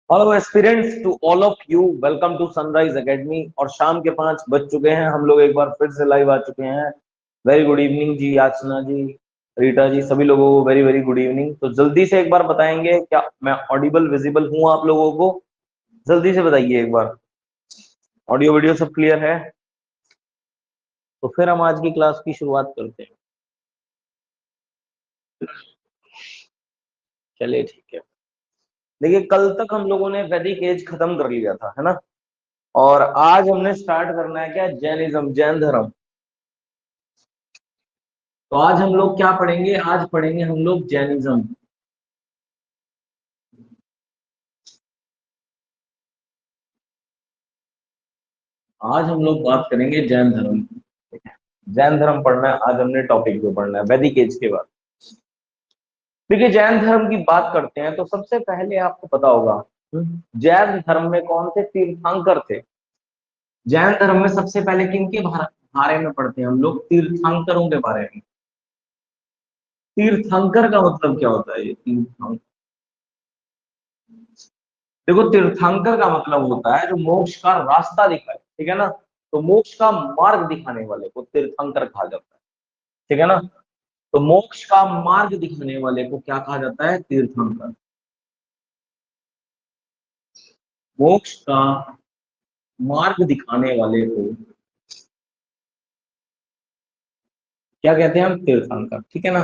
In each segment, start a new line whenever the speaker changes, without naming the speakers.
Hello aspirants, to all of you welcome to Sunrise Academy. और शाम के 5 बज चुके हैं, हम लोग एक बार फिर से लाइव आ चुके हैं। वेरी गुड इवनिंग जी, याचना जी, रीटा जी, सभी लोगों को वेरी वेरी गुड इवनिंग। तो जल्दी से एक बार बताएंगे क्या मैं ऑडिबल विजिबल हूँ आप लोगों को? जल्दी से बताइए एक बार। ऑडियो वीडियो सब क्लियर है? तो फिर हम आज की क्लास की शुरुआत करते हैं। चलिए ठीक है। देखिए, कल तक हम लोगों ने वैदिक एज खत्म कर लिया था, है ना? और आज हमने स्टार्ट करना है क्या? जैनिज्म, जैन धर्म। तो आज हम लोग क्या पढ़ेंगे? आज पढ़ेंगे हम लोग जैनिज्म। आज हम लोग बात करेंगे जैन धर्म की। जैन धर्म पढ़ना है आज हमने, टॉपिक जो पढ़ना है वैदिक एज के बाद। देखिए, जैन धर्म की बात करते हैं तो सबसे पहले आपको पता होगा जैन धर्म में कौन से तीर्थंकर थे। जैन धर्म में सबसे पहले किनके बारे में पढ़ते हैं हम लोग? तीर्थंकरों के बारे में। तीर्थंकर का मतलब क्या होता है? ये तीर्थंकर, देखो तीर्थंकर का मतलब होता है जो मोक्ष का रास्ता दिखाए, ठीक है ना? तो मोक्ष का मार्ग दिखाने वाले को तीर्थंकर कहा जाता है, ठीक है ना? तो मोक्ष का मार्ग दिखाने वाले को क्या कहा जाता है? तीर्थंकर। मोक्ष का मार्ग दिखाने वाले को क्या कहते हैं हम? तीर्थंकर, ठीक है ना?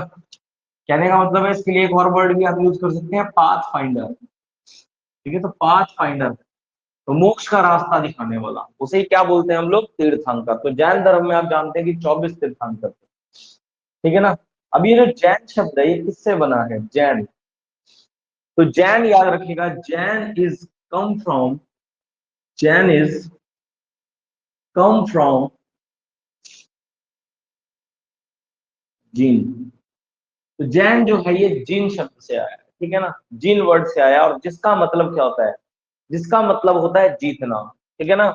कहने का मतलब है, इसके लिए एक और वर्ड भी आप यूज कर सकते हैं, पाथ फाइंडर। ठीक है, तो पाथ फाइंडर, तो मोक्ष का रास्ता दिखाने वाला, उसे ही क्या बोलते हैं हम लोग? तीर्थंकर। तो जैन धर्म में आप जानते हैं कि 24 तीर्थंकर थे, ठीक है ना? अब ये जो जैन शब्द है ये किससे बना है? जैन। तो जैन याद रखिएगा, Jain is come from, Jain is come from gene. तो जैन जो है ये जीन शब्द से आया है, ठीक है ना? जीन वर्ड से आया, और जिसका मतलब क्या होता है? जिसका मतलब होता है जीतना, ठीक है ना?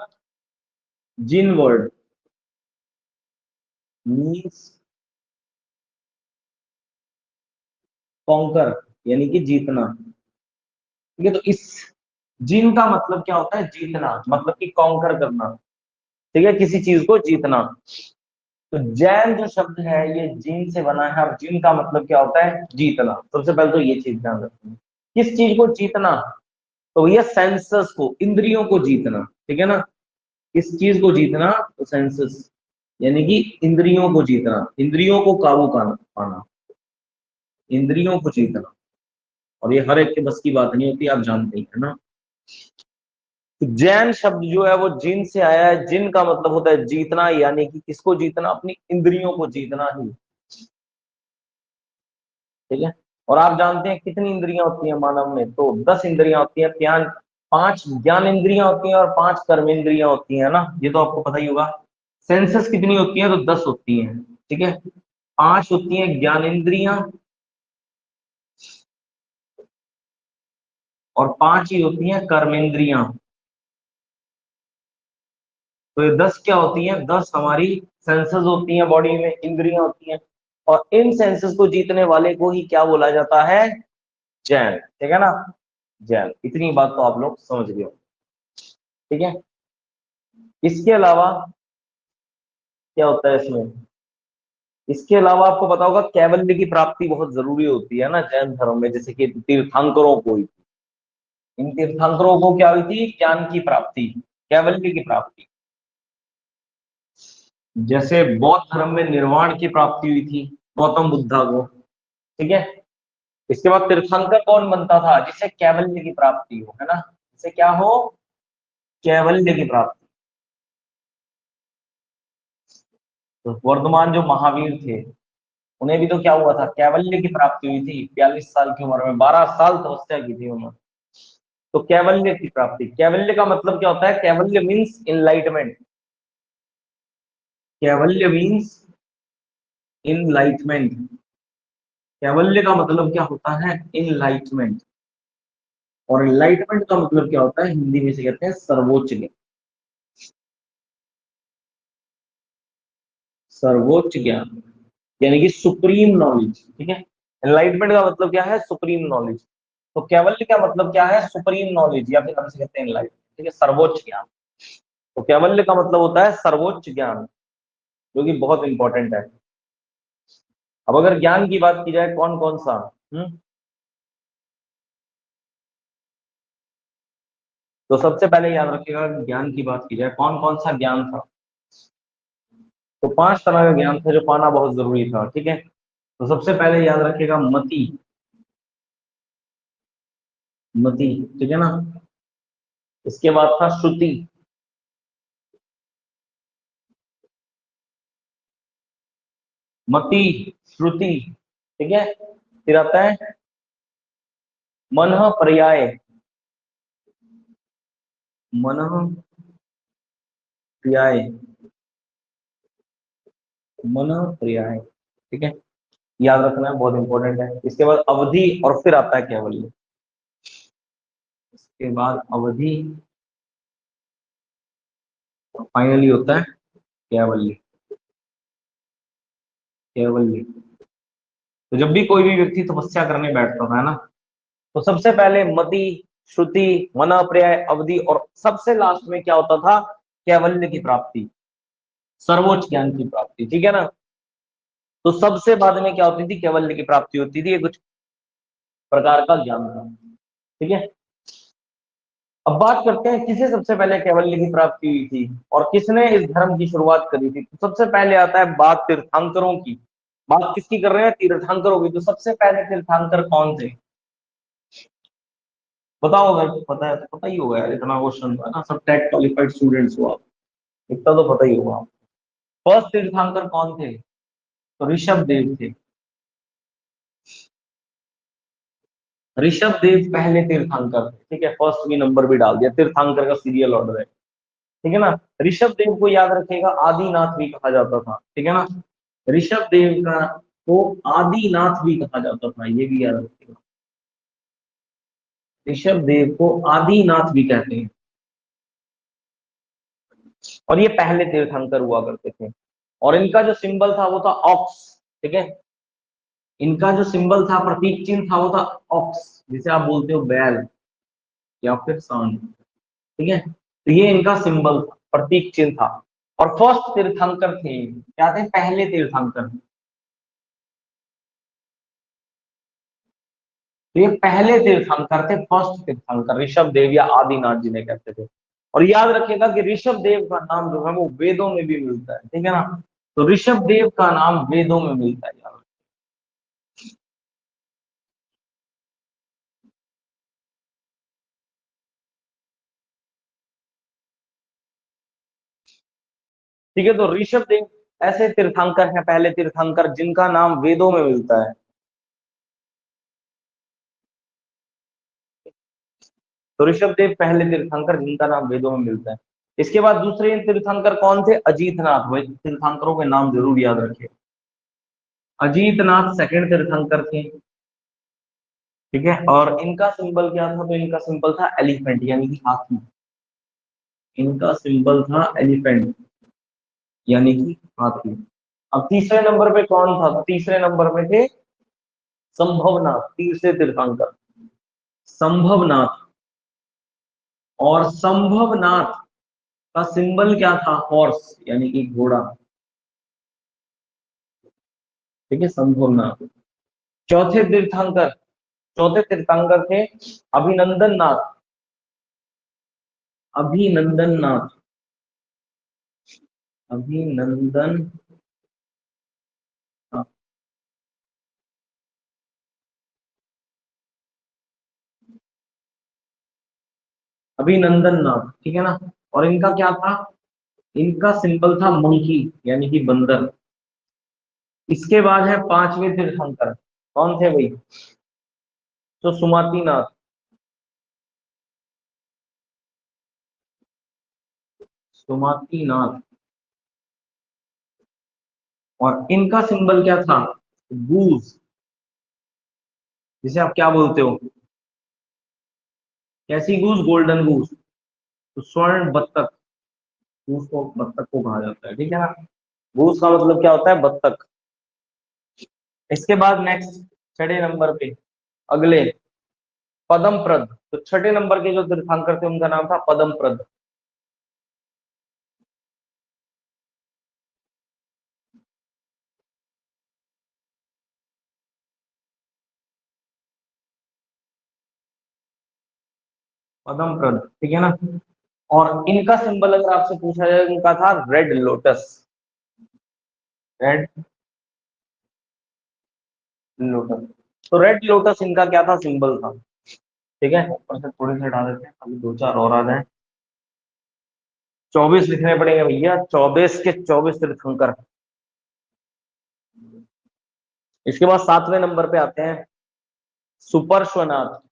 जीन वर्ड मीन्स कॉन्कर, यानी कि जीतना, ठीक है? तो इस जीन का मतलब क्या होता है? जीतना, मतलब कि कॉन्कर करना, ठीक है? किसी चीज को जीतना। तो जैन जो शब्द है ये जीन से बना है, और जीन का मतलब क्या होता है? जीतना। सबसे पहले तो ये चीज ध्यान रखना, किस चीज को जीतना? तो भैया सेंसस को, इंद्रियों को जीतना, ठीक है ना? किस चीज को जीतना? तो सेंसस, यानी कि इंद्रियों को जीतना, इंद्रियों को काबू पाना, इंद्रियों को जीतना। और ये हर एक के बस की बात नहीं होती, आप जानते ही है ना? तो जैन शब्द जो है वो जिन से आया है। जिन का मतलब होता है जीतना, यानी कि किसको जीतना? अपनी इंद्रियों को जीतना ही, ठीक है? और आप जानते हैं कितनी इंद्रियां होती हैं मानव में? तो 10 इंद्रियां होती हैं। ज्ञान, 5 ज्ञान इंद्रियां होती हैं और 5 कर्म इंद्रियां होती हैं ना, ये तो आपको पता ही होगा। सेंसस कितनी होती है? तो 10 होती हैं, ठीक है? 5 होती हैं ज्ञान इंद्रियां, और 5 ही होती हैं कर्म इंद्रियां। तो ये 10 क्या होती हैं? 10 हमारी सेंसस होती हैं, बॉडी में इंद्रियां होती हैं। और इन सेंसस को जीतने वाले को ही क्या बोला जाता है? जैन, ठीक है ना? जैन। इतनी बात तो आप लोग समझ गए हो, ठीक है? इसके अलावा क्या होता है इसमें? इसके अलावा आपको पता होगा कैवल्य की प्राप्ति बहुत जरूरी होती है ना जैन धर्म में, जैसे कि तीर्थंकरों को हुई थी। इन तीर्थंकरों को क्या हुई थी? ज्ञान की प्राप्ति, कैवल्य की प्राप्ति। जैसे बौद्ध धर्म में निर्वाण की प्राप्ति हुई थी गौतम बुद्धा को, ठीक है? इसके बाद तीर्थंकर कौन बनता था? जिसे कैवल्य की प्राप्ति हो, है ना? जिसे क्या हो? कैवल्य की प्राप्ति। तो वर्तमान जो महावीर थे, उन्हें भी तो क्या हुआ था? कैवल्य की प्राप्ति हुई थी। 42 साल की उम्र में 12 साल तपस्या की थी उन्होंने। तो कैवल्य की प्राप्ति, कैवल्य का मतलब क्या होता है? कैवल्य मीन्स इनलाइटमेंट। कैवल्य मीन्स इनलाइटमेंट। कैवल्य का मतलब क्या होता है? इनलाइटमेंट। और इनलाइटमेंट का मतलब क्या होता है? हिंदी में से कहते हैं सर्वोच्च ज्ञान। सर्वोच्च ज्ञान, यानी कि सुप्रीम नॉलेज, ठीक है? एनलाइटमेंट का मतलब क्या है? Supreme knowledge. तो कैवल्य का मतलब क्या है? सुप्रीम नॉलेज, या फिर हमसे कहते हैं लाइफ, ठीक है, सर्वोच्च ज्ञान। तो कैवल्य का मतलब होता है सर्वोच्च ज्ञान, जो कि बहुत इंपॉर्टेंट है। अब अगर ज्ञान की बात की जाए, कौन कौन सा, हम्म तो सबसे पहले याद रखिएगा, ज्ञान की बात की जाए कौन कौन सा ज्ञान था। तो 5 तरह का ज्ञान था जो पाना बहुत जरूरी था, ठीक है। तो सबसे पहले याद रखिएगा मति, मति, ठीक है ना। इसके बाद था श्रुति, मति, श्रुति, ठीक है। फिर आता है मनः पर्याय, मनः पर्याय, मनः पर्याय, ठीक है। याद रखना है, बहुत इंपॉर्टेंट है। इसके बाद अवधि, और फिर आता है कैवल्य। इसके बाद अवधि, फाइनली होता है कैवल्य, कैवल्य। तो जब भी कोई भी व्यक्ति तपस्या करने बैठता था, है ना, तो सबसे पहले मति, श्रुति, मना, पर्याय, अवधि, और सबसे लास्ट में क्या होता था? कैवल्य की प्राप्ति, सर्वोच्च ज्ञान की प्राप्ति, ठीक है ना। तो सबसे बाद में क्या होती थी? कैवल्य की प्राप्ति होती थी। ये कुछ प्रकार का ज्ञान था, ठीक है। अब बात करते हैं किसे सबसे पहले कैवल्य की प्राप्ति हुई थी और किसने इस धर्म की शुरुआत करी थी। तो सबसे पहले आता है बात तीर्थंकरों की। बात किसकी कर रहे हैं? तीर्थंकरों की। तो सबसे पहले तीर्थंकर कौन थे? बताओ, अगर पता है तो पता ही होगा यार, इतना क्वेश्चन है ना, सब टेट क्वालिफाइड स्टूडेंट्स हो आप, इतना तो पता ही होगा। फर्स्ट तीर्थंकर कौन थे? तो ऋषभ देव थे। ऋषभ देव पहले तीर्थंकर थे, ठीक है। फर्स्ट भी नंबर भी डाल दिया, तीर्थंकर का सीरियल ऑर्डर है, ठीक है ना। ऋषभ देव को याद रखिएगा आदिनाथ भी कहा जाता था, ठीक है ना। ऋषभ देव का को आदिनाथ भी कहा जाता था, ये भी याद रखिएगा। ऋषभ देव को आदिनाथ भी कहते हैं। और ये पहले तीर्थंकर हुआ करते थे। और इनका जो सिंबल था वो था ऑक्स, ठीक है। इनका जो सिंबल था, प्रतीक चिन्ह था, वो था ऑक्स, जिसे आप बोलते हो बैल या फिर सांड, ठीक है। तो ये इनका सिंबल था, प्रतीक चिन्ह था। और फर्स्ट तीर्थंकर थे, क्या थे? पहले तीर्थंकर। तो ये पहले तीर्थंकर थे, फर्स्ट तीर्थंकर ऋषभ देव या आदिनाथ जिन्हें कहते थे। और याद रखिएगा कि ऋषभ देव का नाम जो है वो वेदों में भी मिलता है, ठीक है ना। तो ऋषभ देव का नाम वेदों में मिलता है यार। ठीक है, तो ऋषभ देव ऐसे तीर्थंकर हैं, पहले तीर्थंकर जिनका नाम वेदों में मिलता है। तो ऋषभ देव पहले तीर्थंकर जिनका नाम वेदों में मिलता है। इसके बाद दूसरे तीर्थंकर कौन थे? अजीतनाथ। वही तीर्थंकरों के नाम जरूर याद रखिए। अजीतनाथ सेकंड तीर्थंकर थे, ठीक है। और इनका सिंबल क्या था? तो इनका सिंबल था एलिफेंट, यानी कि हाथी। इनका सिंबल था एलिफेंट, यानी कि हाथी। अब तीसरे नंबर पे कौन था? तो तीसरे नंबर पे थे संभवनाथ, तीसरे तीर्थंकर संभवनाथ। और संभवनाथ का सिंबल क्या था? हॉर्स, यानी कि घोड़ा, ठीक है, संभवनाथ। चौथे तीर्थंकर, चौथे तीर्थंकर थे अभिनंदन नाथ, अभिनंदन नाथ, अभिनंदन, अभिनंदन नाथ, ठीक है ना। और इनका क्या था? इनका सिंबल था मंकी, यानी कि बंदर। इसके बाद है पांचवें तीर्थंकर, कौन थे भाई? तो सुमतिनाथ, सुमतिनाथ। और इनका सिंबल क्या था? गूज, जिसे आप क्या बोलते हो? कैसी गूज? गोल्डन गूज। तो स्वर्ण बत्तख, गूज को बत्तख को कहा जाता है, ठीक है ना। गूज का मतलब क्या होता है? बत्तख। इसके बाद नेक्स्ट, छठे नंबर पे अगले पदमप्रद। तो छठे नंबर के जो तीर्थंकर थे उनका नाम था पदमप्रद। पदमप्रद, ठीक है ना। और इनका सिंबल अगर आपसे पूछा जाए, इनका था रेड लोटस। Red lotus. तो रेड लोटस इनका क्या था, सिंबल था। ठीक है, ऊपर से थोड़े से हटा देते हैं, अभी दो चार और आ जाए। 24 लिखने पड़ेंगे भैया, 24 के 24 तीर्थंकर। इसके बाद 7वें नंबर पे आते हैं सुपार्श्वनाथ।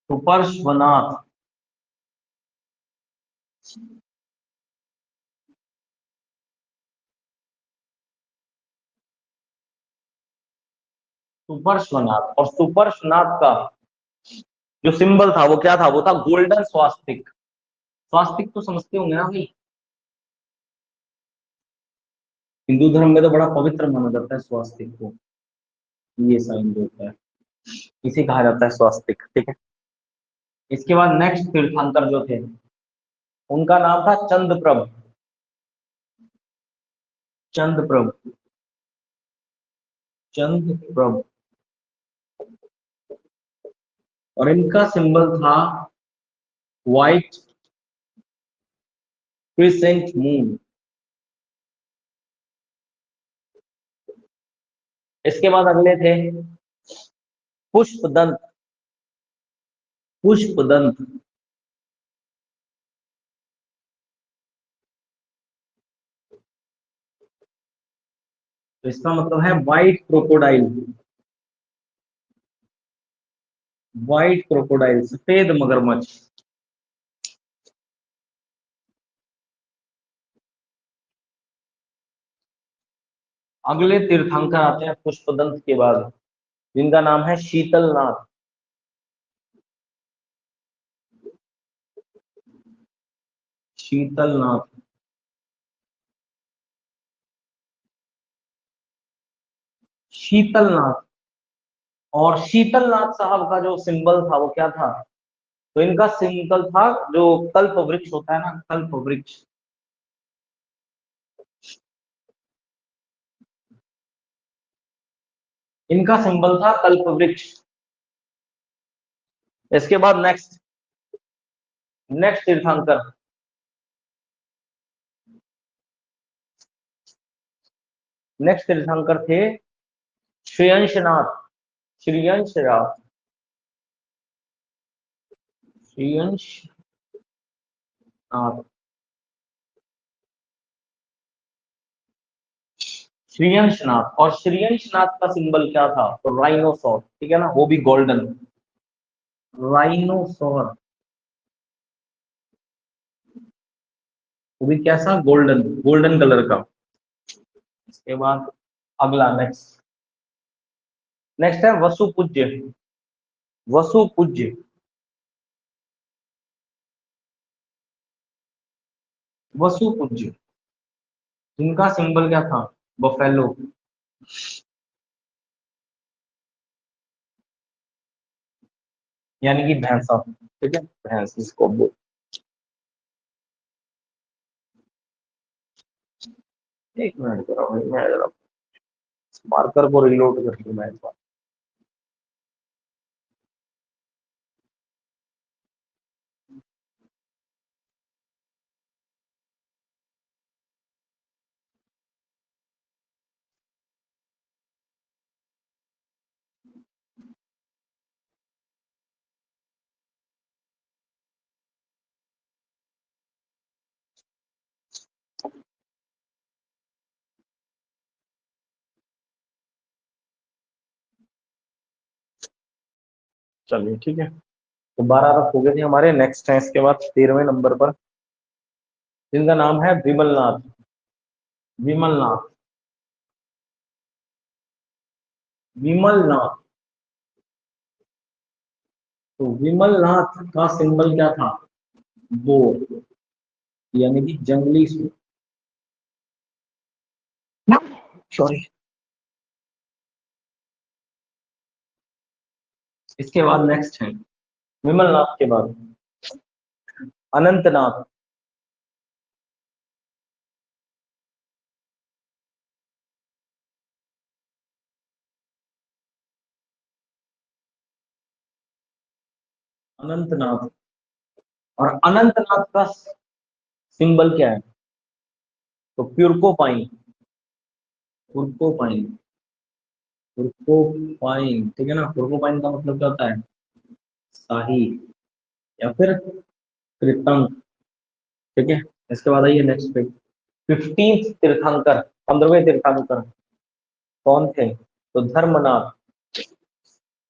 सुपार्श्वनाथ। सुपार्श्वनाथ, और सुपार्श्वनाथ का जो सिंबल था वो क्या था, वो था गोल्डन स्वास्तिक। स्वास्तिक तो समझते होंगे ना भाई। हिंदू धर्म में तो बड़ा पवित्र माना जाता है स्वास्तिक को। ये साइन जो होता है इसे कहा जाता है स्वास्तिक, ठीक है। इसके बाद नेक्स्ट तीर्थंकर जो थे उनका नाम था चंद्रप्रभ। चंद्रप्रभ। चंद्रप्रभ। और इनका सिंबल था व्हाइट क्रिसेंट मून। इसके बाद अगले थे पुष्पदंत। पुष्पदंत। तो इसका मतलब है व्हाइट क्रोकोडाइल। व्हाइट क्रोकोडाइल, सफेद मगरमच्छ। अगले तीर्थंकर आते हैं पुष्पदंत के बाद, जिनका नाम है शीतलनाथ। शीतलनाथ। शीतलनाथ। और शीतलनाथ साहब का जो सिंबल था वो क्या था, तो इनका सिंबल था जो कल्प वृक्ष होता है ना, कल्प वृक्ष। इनका सिंबल था कल्प वृक्ष। इसके बाद नेक्स्ट, नेक्स्ट तीर्थंकर। नेक्स्ट तीर्थंकर थे श्रेयंशनाथ। श्रेयंशनाथ। श्रेयंशनाथ। श्रेयंशनाथ, और श्रेयंशनाथ का सिंबल क्या था, तो राइनोसॉर, ठीक है ना, वो भी गोल्डन। राइनोसॉर, वो भी कैसा, गोल्डन, गोल्डन कलर का। इसके बाद अगला नेक्स्ट, नेक्स्ट है वसुपूज्य। वसुपूज्य। वसुपूज्य, जिनका सिंबल क्या था, बफेलो। यानी कि भैंसा, ठीक है, भैंस इसको बोल। एक मिनट करो भाई, मैं जरा मार्कर को रिलोड कर लूं मैं एक बार। चलिए ठीक है, तो 12 रफ हो गए थे हमारे। नेक्स्ट है इसके बाद 13वें नंबर पर, जिनका नाम है विमलनाथ। विमलनाथ। विमलनाथ। तो विमलनाथ का सिंबल क्या था, बोर, यानी कि जंगली सूर। सॉरी। इसके बाद नेक्स्ट है विमलनाथ के बाद अनंतनाथ। अनंतनाथ और अनंतनाथ का सिंबल क्या है? तो प्यूरकोपाइन, पुरकोपाइन, पुरकोपाइन, ठीक है ना। पुरकोपाइन का मतलब क्या होता है? शाही या फिर कृतंक, ठीक है। इसके बाद आइए नेक्स्ट पे, 15th तीर्थंकर, 15वें तीर्थंकर कौन थे? तो धर्मनाथ,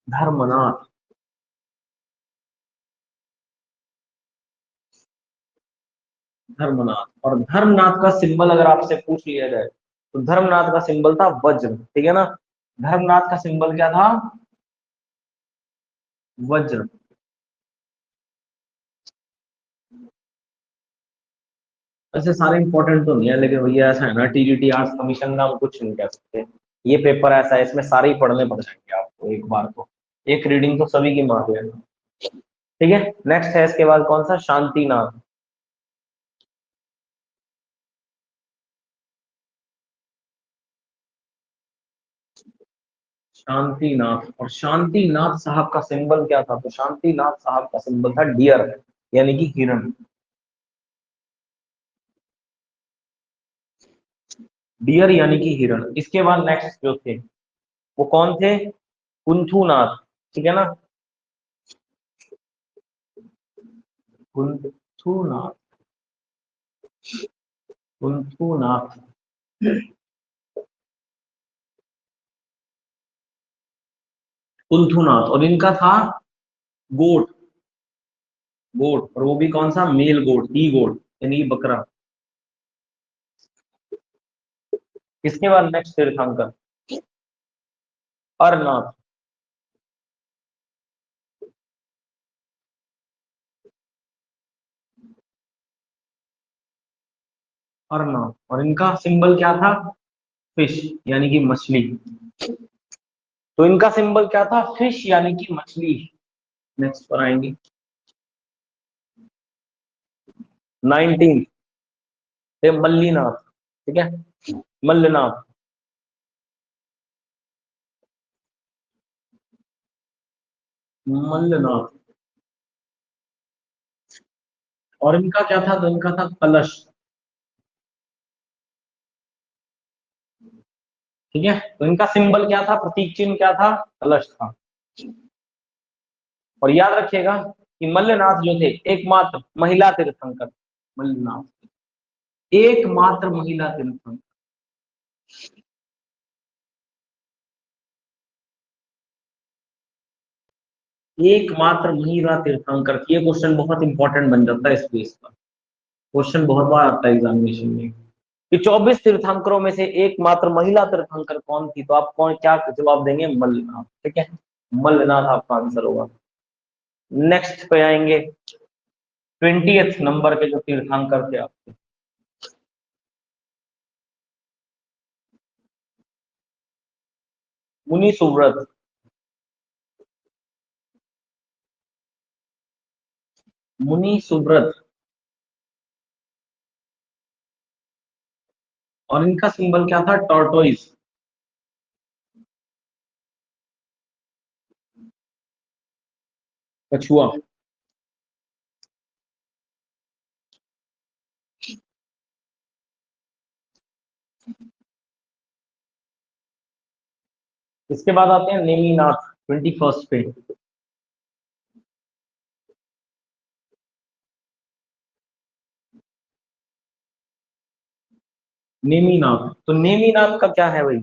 धर्मनाथ, धर्मनाथ। और धर्मनाथ का सिंबल अगर आपसे पूछ लिया जाए तो धर्मनाथ का सिंबल था वज्र, ठीक है ना। धर्मनाथ का सिंबल क्या था? वज्र। ऐसे सारे इंपॉर्टेंट तो नहीं है, लेकिन भैया ऐसा है ना, टीजीटी आर्ट्स कमीशन का हम कुछ नहीं कह सकते। ये पेपर ऐसा है, इसमें सारे ही पढ़ने पड़ जाएंगे आपको एक बार को। एक रीडिंग तो सभी की मार है, ठीक है। नेक्स्ट है इसके बाद कौन सा? शांतिनाथ। शांतिनाथ, और शांतिनाथ साहब का सिंबल क्या था? तो शांतिनाथ साहब का सिंबल था डियर, यानी कि हिरण। डियर यानी कि हिरण। इसके बाद नेक्स्ट जो थे वो कौन थे? कुंथुनाथ, ठीक है ना। कुंथुनाथ, कुंथुनाथ, कुंथुनाथ। और इनका था गोट, गोट। और वो भी कौन सा? मेल गोट, ही गोट, यानी कि बकरा। इसके बाद नेक्स्ट तीर्थंकर अरनाथ, अरनाथ। और इनका सिंबल क्या था? फिश, यानी कि मछली। तो इनका सिंबल क्या था? फिश यानी कि मछली। नेक्स्ट पर आएंगे 19 से मल्लीनाथ, ठीक है, मल्लनाथ, मल्लनाथ। और इनका क्या था? तो इनका था कलश, ठीक है। तो इनका सिंबल क्या था? प्रतीक चिन्ह क्या था? कलश था। और याद रखिएगा कि मल्लनाथ जो थे एकमात्र महिला तीर्थंकर, मल्लनाथ एकमात्र महिला तीर्थंकर। एकमात्र महिला तीर्थंकर, ये क्वेश्चन बहुत इंपॉर्टेंट बन जाता है इस बेस पर। क्वेश्चन बहुत बार आता है एग्जामिनेशन में कि 24 तीर्थंकरों में से एकमात्र महिला तीर्थंकर कौन थी? तो आप कौन क्या जवाब देंगे? मल्लनाथ, ठीक है। मल्लनाथ आपका आंसर होगा। नेक्स्ट पे आएंगे 20th नंबर के जो तीर्थंकर थे आपके, मुनि सुव्रत, मुनि सुव्रत। और इनका सिंबल क्या था? टॉर्टोइज, कछुआ। इसके बाद आते हैं नेमिनाथ 21st पे। नेमिनाथ, तो नेमिनाथ का क्या है भाई?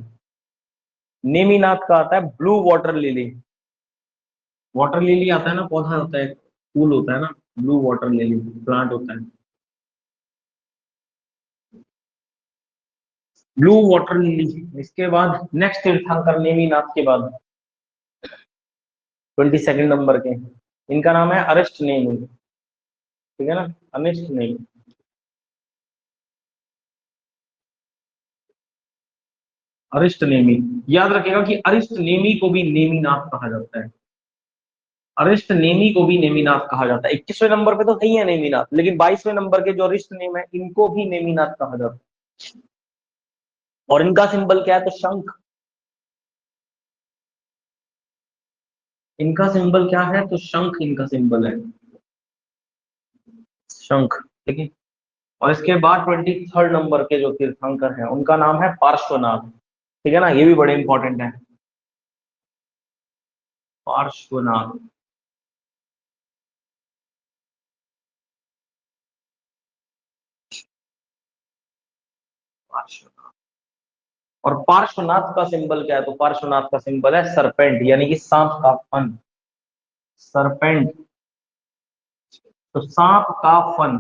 नेमिनाथ का आता है blue water lily. Water lily आता है ना, पौधा होता है, फूल होता है ना, ब्लू वाटर लिली प्लांट होता है, ब्लू वाटर लिली। इसके बाद नेक्स्ट तीर्थंकर नेमिनाथ के बाद 22nd नंबर के, इनका नाम है अरिस्ट नेमी, ठीक है ना, अनिस्ट नेमी। अरिस्ट नेमी, याद रखिएगा कि अरिस्ट नेमी को भी नेमिनाथ कहा जाता है। अरिष्ट नेमी को भी नेमिनाथ कहा जाता है। 21वें नंबर पे तो नहीं है नेमिनाथ, लेकिन 22वें नंबर के जो अरिष्ट नेम है इनको भी नेमिनाथ कहा जाता है। और इनका सिंबल क्या है? तो शंख। इनका सिंबल क्या है? तो शंख इनका सिंबल है, शंख। ठीक है। और इसके बाद 23rd नंबर के जो तीर्थंकर हैं उनका नाम है पार्श्वनाथ। ठीक है ना, ये भी बड़े इंपॉर्टेंट है, पार्श्वनाथ। पार्श्वनाथ। और पार्श्वनाथ का सिंबल क्या है? तो पार्श्वनाथ का सिंबल है सरपेंट, यानी कि सांप का फन। सरपेंट। तो सांप का फन,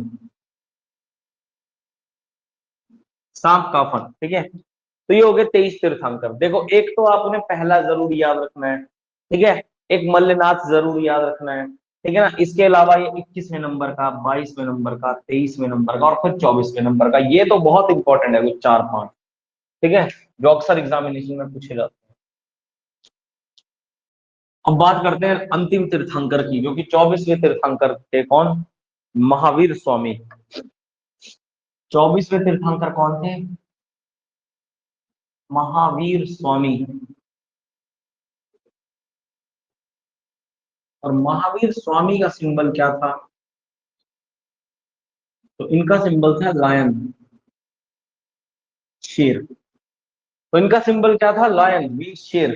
सांप का फन। ठीक है। तो ये हो गए 23 तीर्थंकर। देखो, एक तो आपने पहला जरूर याद रखना है, ठीक है, एक मल्लनाथ जरूर याद रखना है। ठीक है ना, इसके अलावा ये 21वें नंबर का, 22वें नंबर का, 23वें नंबर का और फिर 24वें नंबर का, ये तो बहुत इंपॉर्टेंट है, कुछ 4-5। ठीक है, जो अक्सर एग्जामिनेशन में पूछे जाते हैं। अब बात करते हैं अंतिम तीर्थंकर की, जो कि 24वें तीर्थंकर थे। कौन? महावीर स्वामी। 24वें तीर्थंकर कौन थे? महावीर स्वामी। और महावीर स्वामी का सिंबल क्या था? तो इनका सिंबल था लायन, शेर। तो इनका सिंबल क्या था? लायन, वीर, शेर।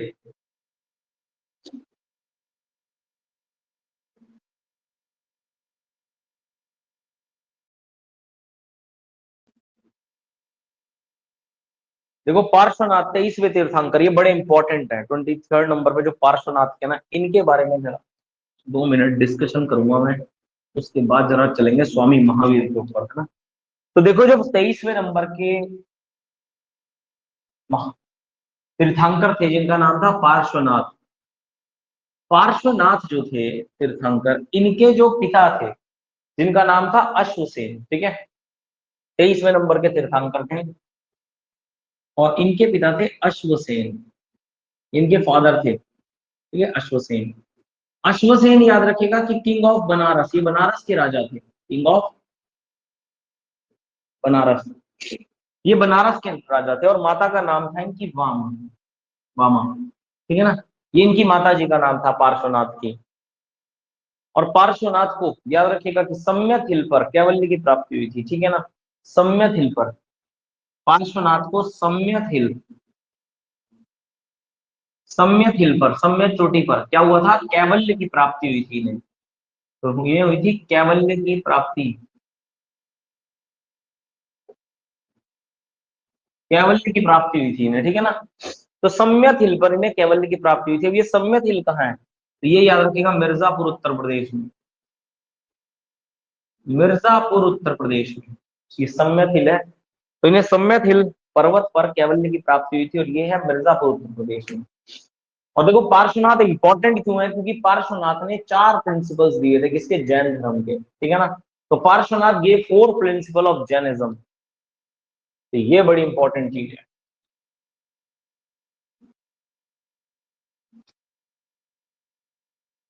देखो, पार्श्वनाथ 23वें तीर्थंकर, ये बड़े इंपॉर्टेंट है। 23rd नंबर पे जो पार्श्वनाथ के ना, इनके बारे में जरा 2 मिनट डिस्कशन करूंगा मैं, उसके बाद जरा चलेंगे स्वामी महावीर के ऊपर, है ना। तो देखो, जब 23वें नंबर के तीर्थंकर थे जिनका नाम था पार्श्वनाथ, पार्श्वनाथ जो थे तीर्थंकर, इनके जो पिता थे जिनका नाम था अश्वसेन। ठीक है, 23वें नंबर के तीर्थंकर थे और इनके पिता थे अश्वसेन, इनके फादर थे। ठीक है, अश्वसेन। अश्वसेन याद रखेगा कि किंग ऑफ बनारस, ये बनारस के राजा थे, किंग ऑफ बनारस, ये बनारस के राजा थे। और माता का नाम था इनकी वामा, वामा। ठीक है ना, ये इनकी माता जी का नाम था पार्श्वनाथ की। और पार्श्वनाथ को याद रखिएगा कि सम्यक हिल पर कैवल्य की प्राप्ति हुई थी। ठीक है ना, सम्यक हिल पर पार्श्वनाथ को सम्यक हिल, सम्यक हिल पर, सम्यक चोटी पर क्या हुआ था? कैवल्य की प्राप्ति हुई थी इन्हें। तो ये हुई थी कैवल्य की प्राप्ति, कैवल्य की प्राप्ति हुई थी इन्हें। ठीक है ना, तो सम्यक हिल पर इन्हें कैवल्य की प्राप्ति हुई थी। अब ये सम्यक हिल कहाँ है? तो ये याद रखिएगा, मिर्जापुर उत्तर प्रदेश में, मिर्जापुर उत्तर प्रदेश में ये सम्यक हिल है। तो इन्हें सम्यक हिल पर्वत पर कैवल्य की प्राप्ति हुई थी, और ये है मिर्जापुर उत्तर प्रदेश में। और देखो, पार्श्वनाथ इंपॉर्टेंट क्यों है? क्योंकि पार्श्वनाथ ने 4 प्रिंसिपल्स दिए थे किसके? जैन धर्म के। ठीक है ना, तो पार्श्वनाथ ये 4 प्रिंसिपल ऑफ जैनिज्म, तो ये बड़ी इंपॉर्टेंट चीज है।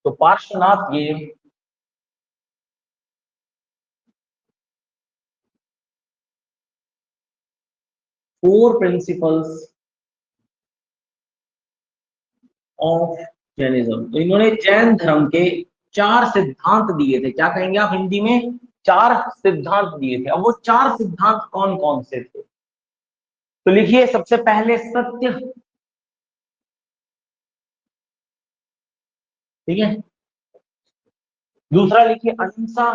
तो पार्श्वनाथ ये 4 प्रिंसिपल्स ऑफ जैनिज्म, तो इन्होंने जैन धर्म के 4 सिद्धांत दिए थे। क्या कहेंगे आप हिंदी में? 4 सिद्धांत दिए थे। अब वो 4 सिद्धांत कौन कौन से थे? तो लिखिए, सबसे पहले सत्य। ठीक है, दूसरा लिखिए अहिंसा।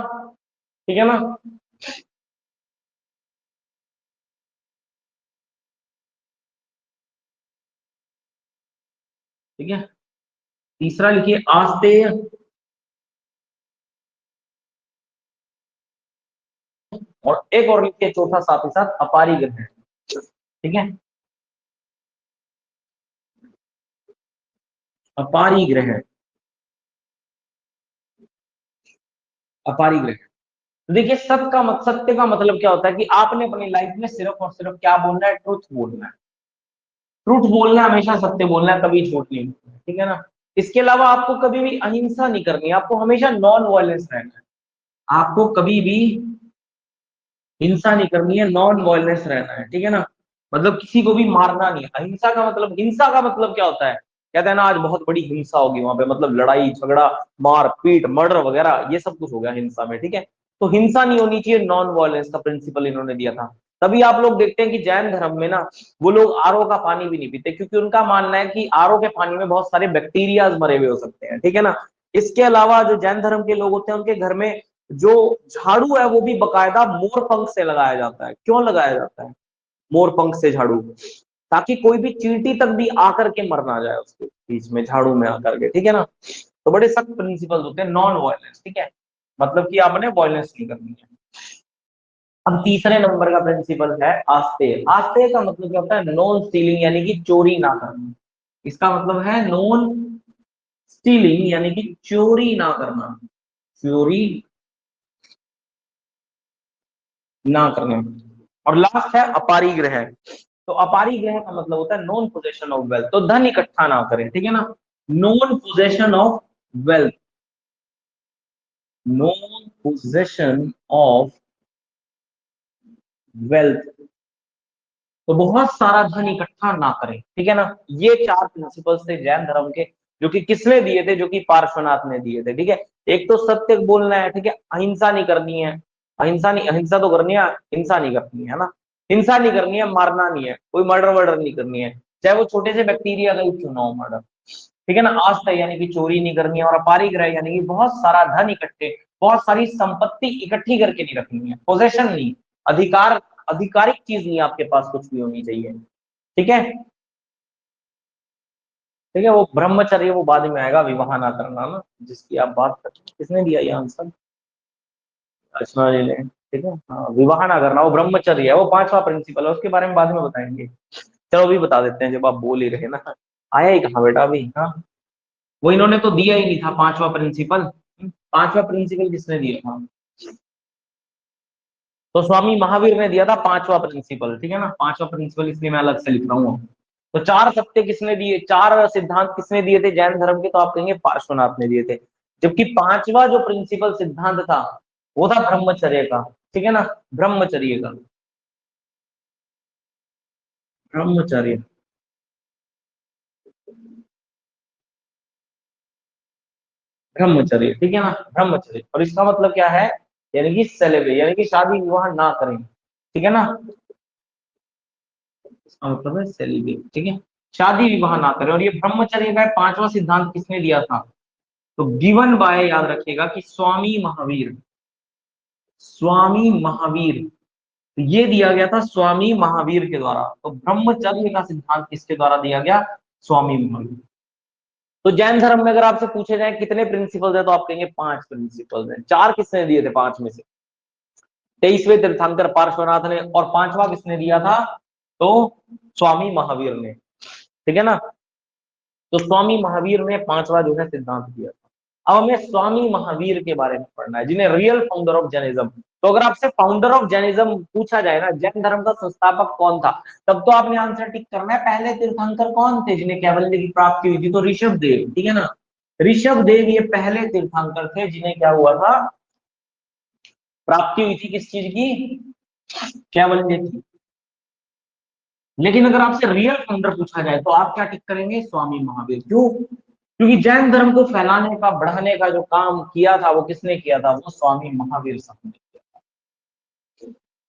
ठीक है ना, ठीक है, तीसरा लिखिए आस्तेय, और एक और लिखिए चौथा साथ ही साथ अपारिग्रह। ठीक है, अपारिग्रह, अपारिग्रह। तो देखिए, सत्य का मतलब क्या होता है? कि आपने अपनी लाइफ में सिर्फ और सिर्फ क्या बोलना है? ट्रुथ बोलना है। ट्रुथ बोलना है, हमेशा सत्य बोलना है, कभी झूठ नहीं बोलना है। ठीक है ना, इसके अलावा आपको कभी भी अहिंसा नहीं करनी है, आपको हमेशा नॉन वायलेंस रहना है, आपको कभी भी हिंसा नहीं करनी है, नॉन वायलेंस रहना है, ठीक है ना। मतलब किसी को भी मारना नहीं है। अहिंसा का मतलब, हिंसा का मतलब क्या होता है, कहते हैं ना आज बहुत बड़ी हिंसा होगी वहां पे, मतलब लड़ाई झगड़ा मार पीट मर्डर वगैरह ये सब कुछ हो गया हिंसा में, ठीक है। तो हिंसा नहीं होनी चाहिए, नॉन वायलेंस का प्रिंसिपल इन्होंने दिया था। तभी आप लोग देखते हैं कि जैन धर्म में ना वो लोग आरओ का पानी भी नहीं पीते, क्योंकि उनका मानना है कि आरओ के पानी में बहुत सारे बैक्टीरियाज मरे हुए हो सकते हैं, ठीक है ना। इसके अलावा जो जैन धर्म के लोग होते हैं उनके घर में जो झाड़ू है वो भी बकायदा मोर पंख से लगाया जाता है। क्यों लगाया जाता है मोर पंख से झाड़ू? ताकि कोई भी चींटी तक भी आकर के मर ना जाए उसके बीच में झाड़ू में आकर के, ठीक है ना। तो बड़े सख्त प्रिंसिपल होते हैं, नॉन वायलेंस, ठीक है, मतलब कि आपने वायलेंस नहीं करनी है। अब तीसरे नंबर का प्रिंसिपल है आस्तेय। आस्तेय का मतलब क्या होता है, नॉन स्टीलिंग, यानी कि चोरी ना करना। इसका मतलब है नॉन स्टीलिंग यानी कि चोरी ना करना, चोरी ना करना। और लास्ट है अपारिग्रह। तो अपारिग्रह का मतलब होता है नॉन पोजेशन ऑफ वेल्थ, तो धन इकट्ठा ना करें, ठीक है ना। Non possession of wealth, non possession of wealth, तो बहुत सारा धन इकट्ठा ना करें, ठीक है ना। ये चार प्रिंसिपल्स थे जैन धर्म के, जो कि किसने दिए थे, जो कि पार्श्वनाथ ने दिए थे, ठीक है। एक तो सत्य बोलना है, ठीक है, अहिंसा नहीं करनी है, अहिंसा नहीं, अहिंसा तो करनी है, हिंसा नहीं करनी है ना, हिंसा नहीं करनी है, मारना नहीं है, कोई मर्डर वर्डर नहीं करनी है, चाहे वो छोटे से बैक्टीरिया का ही क्यों ना हो मर्डर, ठीक है ना। आस्था यानी कि चोरी नहीं करनी है, और अपारिग्रह यानी कि बहुत सारा धन इकट्ठे, बहुत सारी संपत्ति इकट्ठी करके नहीं रखनी है, पोजेशन नहीं, अधिकार, आधिकारिक चीज नहीं आपके पास कुछ भी होनी चाहिए, ठीक है। ठीक है, वो ब्रह्मचर्य वो बाद में आएगा, विवाह ना करना ना, जिसकी आप बात कर, किसने दिया ये आंसर, अर्चना जी ने, ठीक है। हाँ, विवाह ना करना वो ब्रह्मचर्य है, वो पांचवा प्रिंसिपल है, उसके बारे में बाद में बताएंगे। चलो अभी बता देते हैं, जब आप बोल ही रहे ना। आया ही कहाँ बेटा अभी, हाँ, वो इन्होंने तो दिया ही नहीं था पांचवा प्रिंसिपल। पांचवा प्रिंसिपल किसने दिया था, तो स्वामी महावीर ने दिया था पांचवा प्रिंसिपल, ठीक है ना। पांचवा प्रिंसिपल इसलिए मैं अलग से लिख रहा हूँ। तो चार सत्य किसने दिए, चार सिद्धांत किसने दिए थे जैन धर्म के, तो आप कहेंगे पार्श्वनाथ ने दिए थे। जबकि पांचवा जो प्रिंसिपल सिद्धांत था वो था ब्रह्मचर्य का, ठीक है ना, ब्रह्मचर्य का, ब्रह्मचर्य, ब्रह्मचर्य, ठीक है ना, ब्रह्मचर्य। और इसका मतलब क्या है, यानी कि सेलिब्रेट, यानी कि शादी विवाह ना करें, ठीक है ना। इसका मतलब है सेलिब्रेट, ठीक है, शादी विवाह ना करें। और ये ब्रह्मचर्य का पांचवा सिद्धांत किसने दिया था, तो गिवन बाय, याद रखिएगा कि स्वामी महावीर, स्वामी महावीर, तो ये दिया गया था स्वामी महावीर के द्वारा। तो ब्रह्मचर्य का सिद्धांत किसके द्वारा दिया गया, स्वामी महावीर। तो जैन धर्म में अगर आपसे पूछे जाए कितने प्रिंसिपल्स है, तो आप कहेंगे पांच प्रिंसिपल्स हैं। चार किसने दिए थे पांच में से, 23वें तीर्थंकर पार्श्वनाथ ने, और पांचवा किसने दिया था, तो स्वामी महावीर ने, ठीक है ना। तो स्वामी महावीर ने पांचवा जो है सिद्धांत दिया था। अब हमें स्वामी महावीर के बारे में पढ़ना है, जिन्हें रियल फाउंडर ऑफ जैनिज्म। तो अगर आपसे फाउंडर ऑफ जैनिज्म पूछा जाए ना, जैन धर्म का संस्थापक कौन था, तब तो आपने आंसर टिक करना है, पहले तीर्थंकर कौन थे जिन्हें कैवल्य की प्राप्ति हुई थी, तो ऋषभ देव, ठीक है ना। ऋषभ देव ये पहले तीर्थंकर थे जिन्हें क्या हुआ था, प्राप्ति हुई थी किस चीज की, कैवल्य की। लेकिन अगर आपसे रियल फाउंडर पूछा जाए तो आप क्या टिक करेंगे, स्वामी महावीर। क्यों, क्योंकि जैन धर्म को फैलाने का बढ़ाने का जो काम किया था वो किसने किया था, वो स्वामी महावीर साहब ने किया।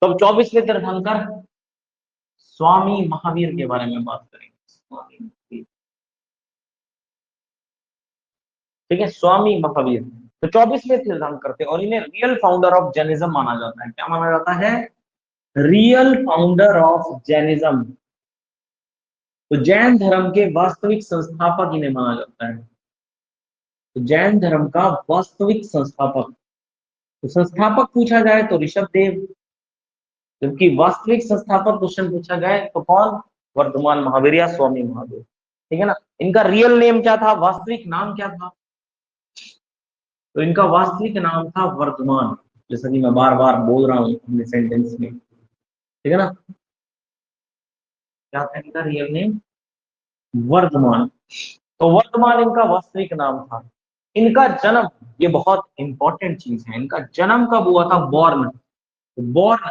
तो अब 24वें तीर्थंकर स्वामी महावीर के बारे में बात करेंगे, स्वामी महावीर, ठीक है, स्वामी महावीर। तो 24वें तीर्थंकर थे, और इन्हें रियल फाउंडर ऑफ जैनिज्म माना जाता है। क्या माना जाता है, रियल फाउंडर ऑफ जैनिज्म। तो जैन धर्म के वास्तविक संस्थापक इन्हें माना जाता है। तो जैन धर्म का वास्तविक संस्थापक, तो संस्थापक पूछा जाए तो ऋषभ देव, जबकि वास्तविक संस्थापक क्वेश्चन पूछा जाए तो कौन, वर्धमान महावीर या स्वामी महावीर, ठीक है ना। इनका रियल नेम क्या था, वास्तविक नाम क्या था, तो इनका वास्तविक नाम था वर्धमान, जैसा कि मैं बार बार बोल रहा हूँ अपने सेंटेंस में, ठीक है ना। क्या था इनका रियल नेम, वर्धमान। तो वर्धमान इनका वास्तविक नाम था। इनका जन्म, ये बहुत इंपॉर्टेंट चीज है, इनका जन्म कब हुआ था, बॉर्न, बॉर्न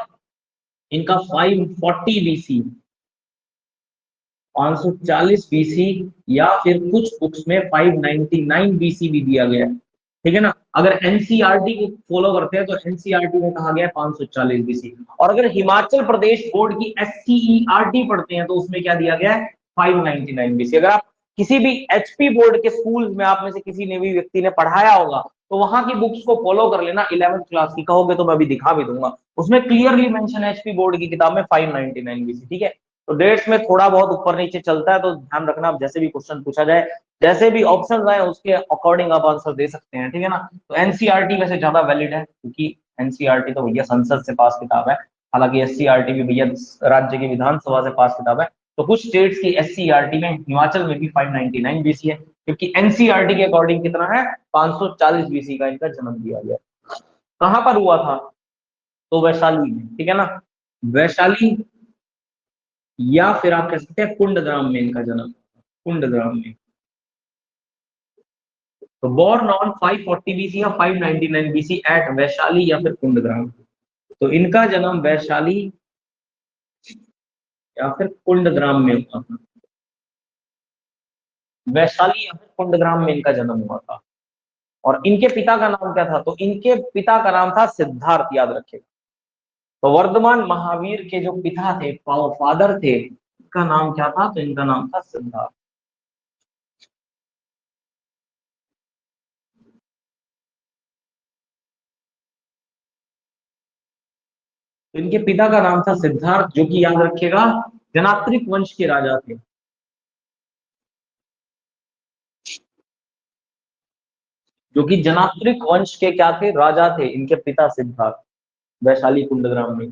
इनका 540 बीसी, 540 बीसी, या फिर कुछ बुक्स में 599 बीसी भी दिया गया है, ठीक है ना। अगर एनसीईआरटी को फॉलो करते हैं तो एनसीईआरटी में कहा गया है 540 बीसी, और अगर हिमाचल प्रदेश बोर्ड की एससीईआरटी पढ़ते हैं तो उसमें क्या दिया गया है, 599 बीसी। अगर आप किसी भी एचपी बोर्ड के स्कूल में आप में से किसी ने भी व्यक्ति ने पढ़ाया होगा तो वहां की बुक्स को फॉलो कर लेना, 11th क्लास की कहोगे तो मैं अभी दिखा भी दूंगा, उसमें क्लियरली मेंशन है एचपी बोर्ड की किताब में 599 बीसी, ठीक है। तो डेट्स में थोड़ा बहुत ऊपर नीचे चलता है तो ध्यान रखना, आप जैसे भी क्वेश्चन पूछा जाए, जैसे भी ऑप्शन आए उसके अकॉर्डिंग आप आंसर दे सकते हैं, ठीक है ना। तो एनसीईआरटी वैसे ज्यादा वैलिड है क्योंकि एनसीईआरटी तो भैया संसद से पास किताब है, हालांकि एससीईआरटी भी भैया राज्य की विधानसभा से पास किताब है। तो कुछ स्टेट्स की एससीईआरटी में, हिमाचल में भी 599 बीसी है, क्योंकि एनसीईआरटी के अकॉर्डिंग कितना है, 540 बीसी का इनका जन्म दिया गया। कहां पर हुआ था, तो वैशाली में, ठीक है ना, वैशाली, या फिर आप कह सकते हैं कुंडग्राम में इनका जन्म, कुंडग्राम में। तो बोर्न ऑन 540 बीसी या 599 बीसी एट वैशाली या फिर कुंडग्राम। तो इनका जन्म वैशाली या फिर कुंडग्राम में हुआ था, वैशाली या फिर कुंडग्राम में इनका जन्म हुआ था। और इनके पिता का नाम क्या था, तो इनके पिता का नाम था सिद्धार्थ, याद रखेगा। तो वर्धमान महावीर के जो पिता थे, फादर थे, इनका नाम क्या था, तो इनका नाम था सिद्धार्थ। तो इनके पिता का नाम था सिद्धार्थ, जो कि याद रखेगा जनात्रिक वंश के राजा थे। जो कि जनात्रिक वंश के क्या थे, राजा थे इनके पिता सिद्धार्थ, वैशाली कुंडग्राम में।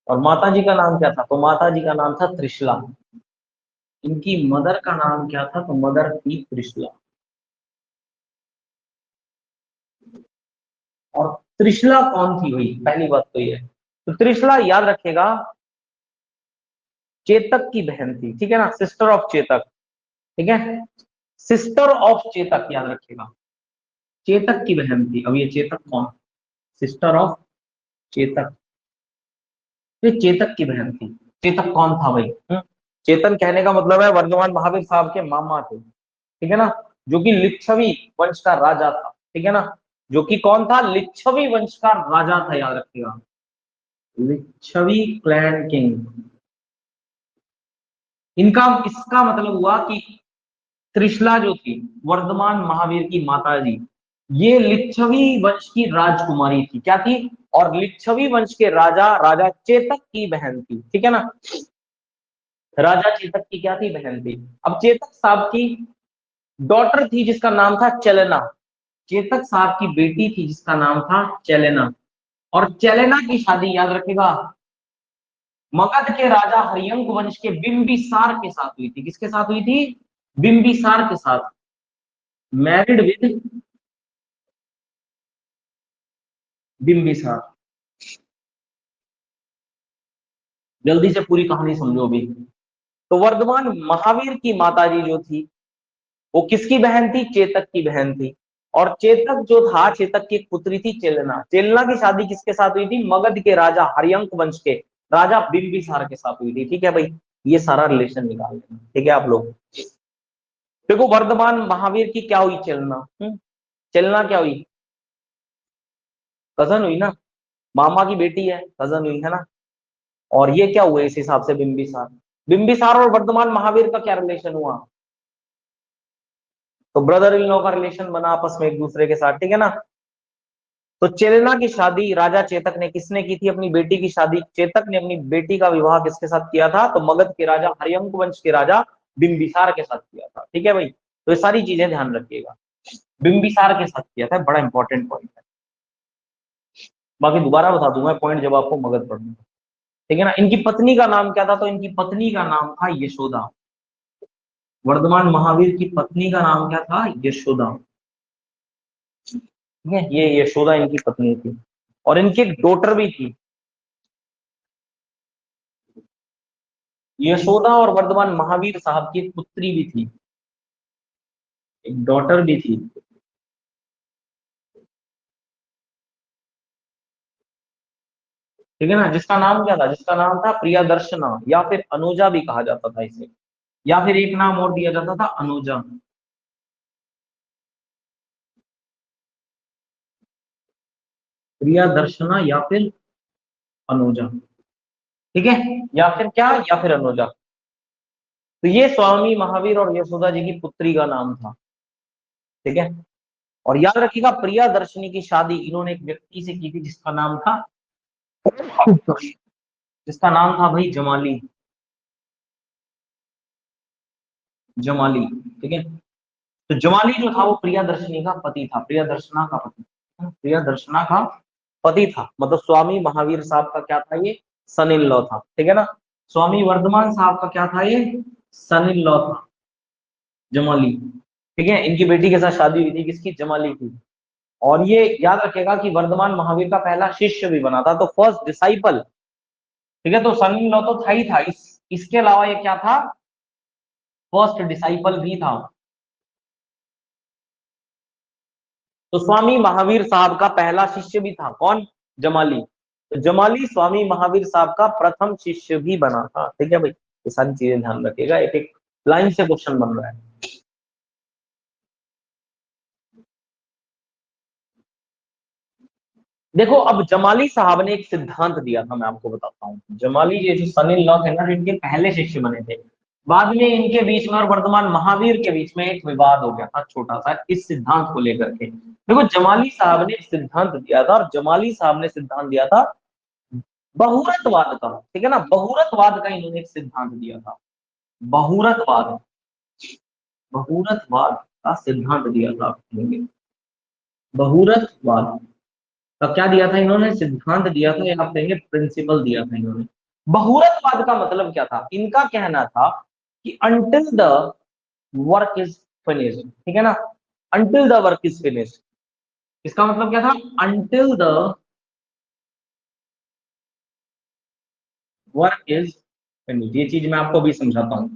और माता जी का नाम क्या था, तो माता जी का नाम था त्रिशला। इनकी मदर का नाम क्या था, तो मदर थी त्रिशला। और त्रिशला कौन थी भाई, पहली बात तो ये है। तो त्रिशला याद रखेगा चेतक की बहन थी, ठीक है ना, सिस्टर ऑफ चेतक, ठीक है, सिस्टर ऑफ चेतक, याद रखेगा, चेतक की बहन थी। अब ये चेतक कौन, सिस्टर ऑफ चेतक, ये चेतक की बहन थी। चेतक कौन था भाई, चेतन कहने का मतलब है वर्धमान महावीर साहब के मामा थे, ठीक है ना, जो कि लिच्छवी वंश का राजा था, ठीक है ना, जो कि कौन था, लिच्छवी वंश का राजा था, याद रखिएगा, लिच्छवी क्लैन किंग। इनका इसका मतलब हुआ कि त्रिशला जो थी, वर्धमान महावीर की माता जी, ये लिच्छवी वंश की राजकुमारी थी, क्या थी, और लिच्छवी वंश के राजा, राजा चेतक की बहन थी, ठीक है ना, राजा चेतक की क्या थी, बहन थी। अब चेतक साहब की डॉटर थी जिसका नाम था चेलेना, चेतक साहब की बेटी थी जिसका नाम था चेलेना, और चेलेना की शादी याद रखेगा मगध के राजा हरियंक वंश के बिंबिसार के साथ हुई थी। किसके साथ हुई थी, बिंबिसार के साथ, मैरिड विद बिंबिसार। जल्दी से पूरी कहानी समझो अभी। तो वर्धमान महावीर की माताजी जो थी वो किसकी बहन थी, चेतक की बहन थी। और चेतक जो था, चेतक की एक पुत्री थी चेलना, चेलना की शादी किसके साथ हुई थी, मगध के राजा हरियंक वंश के राजा बिंबिसार के साथ हुई थी, ठीक है भाई। ये सारा रिलेशन निकाल लेना, ठीक है आप लोग। देखो वर्धमान महावीर की क्या हुई, चेलना, चेलना क्या हुई, कजन हुई ना, मामा की बेटी है, कजन हुई है ना। और ये क्या हुआ इस हिसाब से, बिंबिसार, बिंबिसार और वर्धमान महावीर का क्या रिलेशन हुआ, तो ब्रदर इन लॉ का रिलेशन बना आपस में एक दूसरे के साथ, ठीक है ना। तो चेलेना की शादी राजा चेतक ने किसने की थी, अपनी बेटी की शादी चेतक ने अपनी बेटी का विवाह किसके साथ किया था, तो मगध के राजा हरियंक वंश के राजा बिंबिसार के साथ किया था, ठीक है भाई। तो ये सारी चीजें ध्यान रखिएगा, बिंबिसार के साथ किया था, बड़ा इंपॉर्टेंट पॉइंट है। बाकी दोबारा बता दूंगा पॉइंट जब आपको मगध पढ़ना, ठीक है ना। इनकी पत्नी का नाम क्या था, तो इनकी पत्नी का नाम था यशोदा। वर्धमान महावीर की पत्नी का नाम क्या था, यशोदा, ठीक है, ये यशोदा इनकी पत्नी थी। और इनकी एक डॉटर भी थी, यशोदा और वर्धमान महावीर साहब की एक पुत्री भी थी, एक डॉटर भी थी। ठीक है ना, जिसका नाम क्या था, जिसका नाम था प्रियदर्शना, या फिर अनुजा भी कहा जाता था इसे, या फिर एक नाम और दिया जाता था अनुजा। प्रियदर्शना या फिर अनुजा। ठीक है, या फिर क्या, या फिर अनुजा। तो ये स्वामी महावीर और यशोदा जी की पुत्री का नाम था। ठीक है, और याद रखिएगा प्रियदर्शनी की शादी इन्होंने एक व्यक्ति से की थी जिसका नाम था, जिसका नाम था भाई जमाली। जमाली। ठीक है, तो जमाली जो था वो प्रियदर्शनी का पति था, प्रियदर्शना का पति, प्रियदर्शना का पति था। मतलब स्वामी महावीर साहब का क्या था, ये सन इन लॉ था। ठीक है ना, स्वामी वर्धमान साहब का क्या था, ये सन इन लॉ था, जमाली। ठीक है, इनकी बेटी के साथ शादी हुई थी, किसकी, जमाली की। और ये याद रखेगा कि वर्धमान महावीर का पहला शिष्य भी बना था, तो फर्स्ट डिसाइपल। ठीक है, तो सन इन लॉ तो था ही था, इसके अलावा ये क्या था, फर्स्ट डिसाइपल भी था। तो स्वामी महावीर साहब का पहला शिष्य भी था, कौन, जमाली। तो जमाली स्वामी महावीर साहब का प्रथम शिष्य भी बना था। ठीक है भाई, ये सारी चीजें ध्यान रखिएगा, एक एक लाइन से क्वेश्चन बन रहा है। देखो अब जमाली साहब ने एक सिद्धांत दिया था, मैं आपको बताता हूँ। जमाली ये जो सन इन लॉ थे ना, जो इनके पहले शिष्य बने थे, बाद में इनके बीच में और वर्धमान महावीर के बीच में एक विवाद हो गया था छोटा सा, इस सिद्धांत को लेकर के। देखो जमाली साहब ने एक सिद्धांत दिया था, और जमाली साहब ने सिद्धांत दिया था बहुरतवाद का। ठीक है ना, बहुरतवाद का इन्होंने एक सिद्धांत दिया था, बहुरतवाद, बहुरतवाद का सिद्धांत दिया था। बहुरतवाद का क्या दिया था इन्होंने, सिद्धांत दिया था, या आप कहेंगे प्रिंसिपल दिया था इन्होंने। बहुरतवाद का मतलब क्या था, इनका कहना था कि until the work is finished, ठीक है ना, until the work is finished, इसका मतलब क्या था, until the work is finished. ये चीज मैं आपको अभी समझाता हूँ,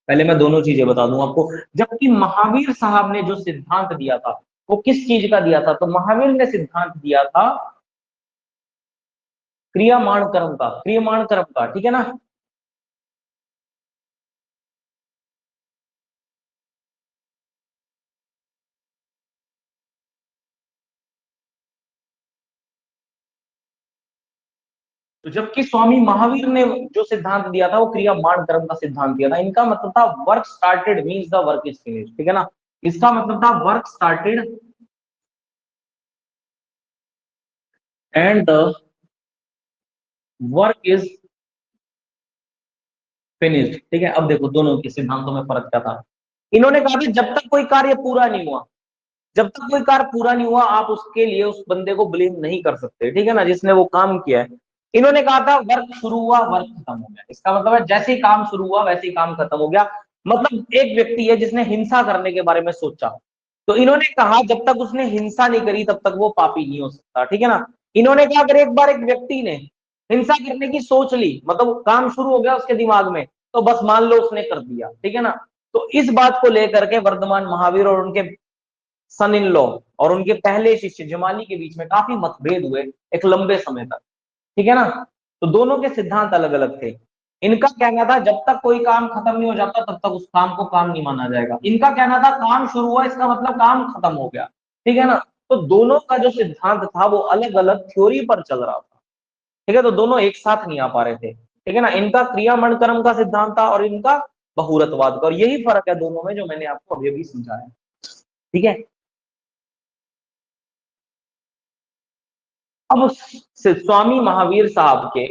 पहले मैं दोनों चीजें बता दूं आपको। जबकि महावीर साहब ने जो सिद्धांत दिया था वो किस चीज का दिया था, तो महावीर ने सिद्धांत दिया था क्रियामाण कर्म का, क्रियमाण कर्म का। ठीक है ना, तो जबकि स्वामी महावीर ने जो सिद्धांत दिया था वो क्रियामाण कर्म का सिद्धांत दिया था। इनका मतलब था work started means the work is finished. ठीक है ना, इसका मतलब था work started and the work is finished. ठीक है, अब देखो दोनों के सिद्धांतों में फर्क क्या था। इन्होंने कहा था जब तक कोई कार्य पूरा नहीं हुआ, जब तक कोई कार्य पूरा नहीं हुआ आप उसके लिए उस बंदे को ब्लेम नहीं कर सकते। ठीक है ना, जिसने वो काम किया है। इन्होंने कहा था वर्क शुरू हुआ वर्क खत्म हो गया, इसका मतलब है जैसे ही काम शुरू हुआ वैसे ही काम खत्म हो गया। मतलब एक व्यक्ति है जिसने हिंसा करने के बारे में सोचा, तो इन्होंने कहा जब तक उसने हिंसा नहीं करी तब तक वो पापी नहीं हो सकता। ठीक है ना, इन्होंने कहा अगर एक बार एक व्यक्ति ने हिंसा करने की सोच ली, मतलब काम शुरू हो गया उसके दिमाग में, तो बस मान लो उसने कर दिया। ठीक है ना, तो इस बात को लेकर के वर्धमान महावीर और उनके सन इन लॉ और उनके पहले शिष्य जमाली के बीच में काफी मतभेद हुए एक लंबे समय तक। ठीक है ना, तो दोनों के सिद्धांत अलग अलग थे। इनका कहना था जब तक कोई काम खत्म नहीं हो जाता तब तक उस काम को काम नहीं माना जाएगा। इनका कहना था काम शुरू हुआ इसका मतलब काम खत्म हो गया। ठीक है ना, तो दोनों का जो सिद्धांत था वो अलग अलग थ्योरी पर चल रहा था। ठीक है, तो दोनों एक साथ नहीं आ पा रहे थे। ठीक है ना, इनका क्रियामण कर्म का सिद्धांत था और इनका बहुरतवाद का, और यही फर्क है दोनों में जो मैंने आपको अभी अभी समझाया। ठीक है, अब स्वामी महावीर साहब के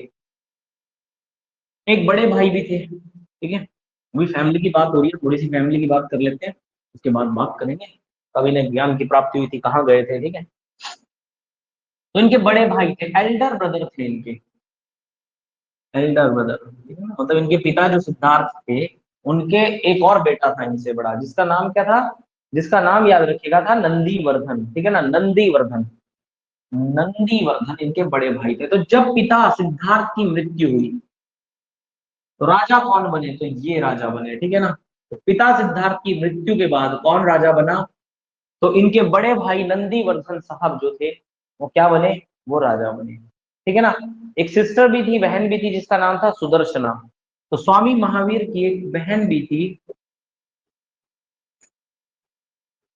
एक बड़े भाई भी थे। ठीक है, वही फैमिली की बात हो रही है, थोड़ी सी फैमिली की बात कर लेते हैं, उसके बाद बात करेंगे कब इन्हें ज्ञान की प्राप्ति हुई थी, कहाँ गए थे। ठीक है, तो इनके बड़े भाई थे, एल्डर ब्रदर थे इनके, एल्डर ब्रदर। ठीक है ना, मतलब इनके पिता जो सिद्धार्थ थे उनके एक और बेटा था इनसे बड़ा, जिसका नाम क्या था, जिसका नाम याद रखिएगा था नंदीवर्धन। ठीक है ना, नंदीवर्धन, नंदीवर्धन इनके बड़े भाई थे। तो जब पिता सिद्धार्थ की मृत्यु हुई, तो राजा कौन बने, तो ये राजा बने, ठीक है ना। तो पिता सिद्धार्थ की मृत्यु के बाद कौन राजा बना, तो इनके बड़े भाई नंदीवर्धन साहब जो थे वो क्या बने, वो राजा बने, ठीक है ना। एक सिस्टर भी थी, बहन भी थी, जिसका नाम था सुदर्शना। तो स्वामी महावीर की एक बहन भी थी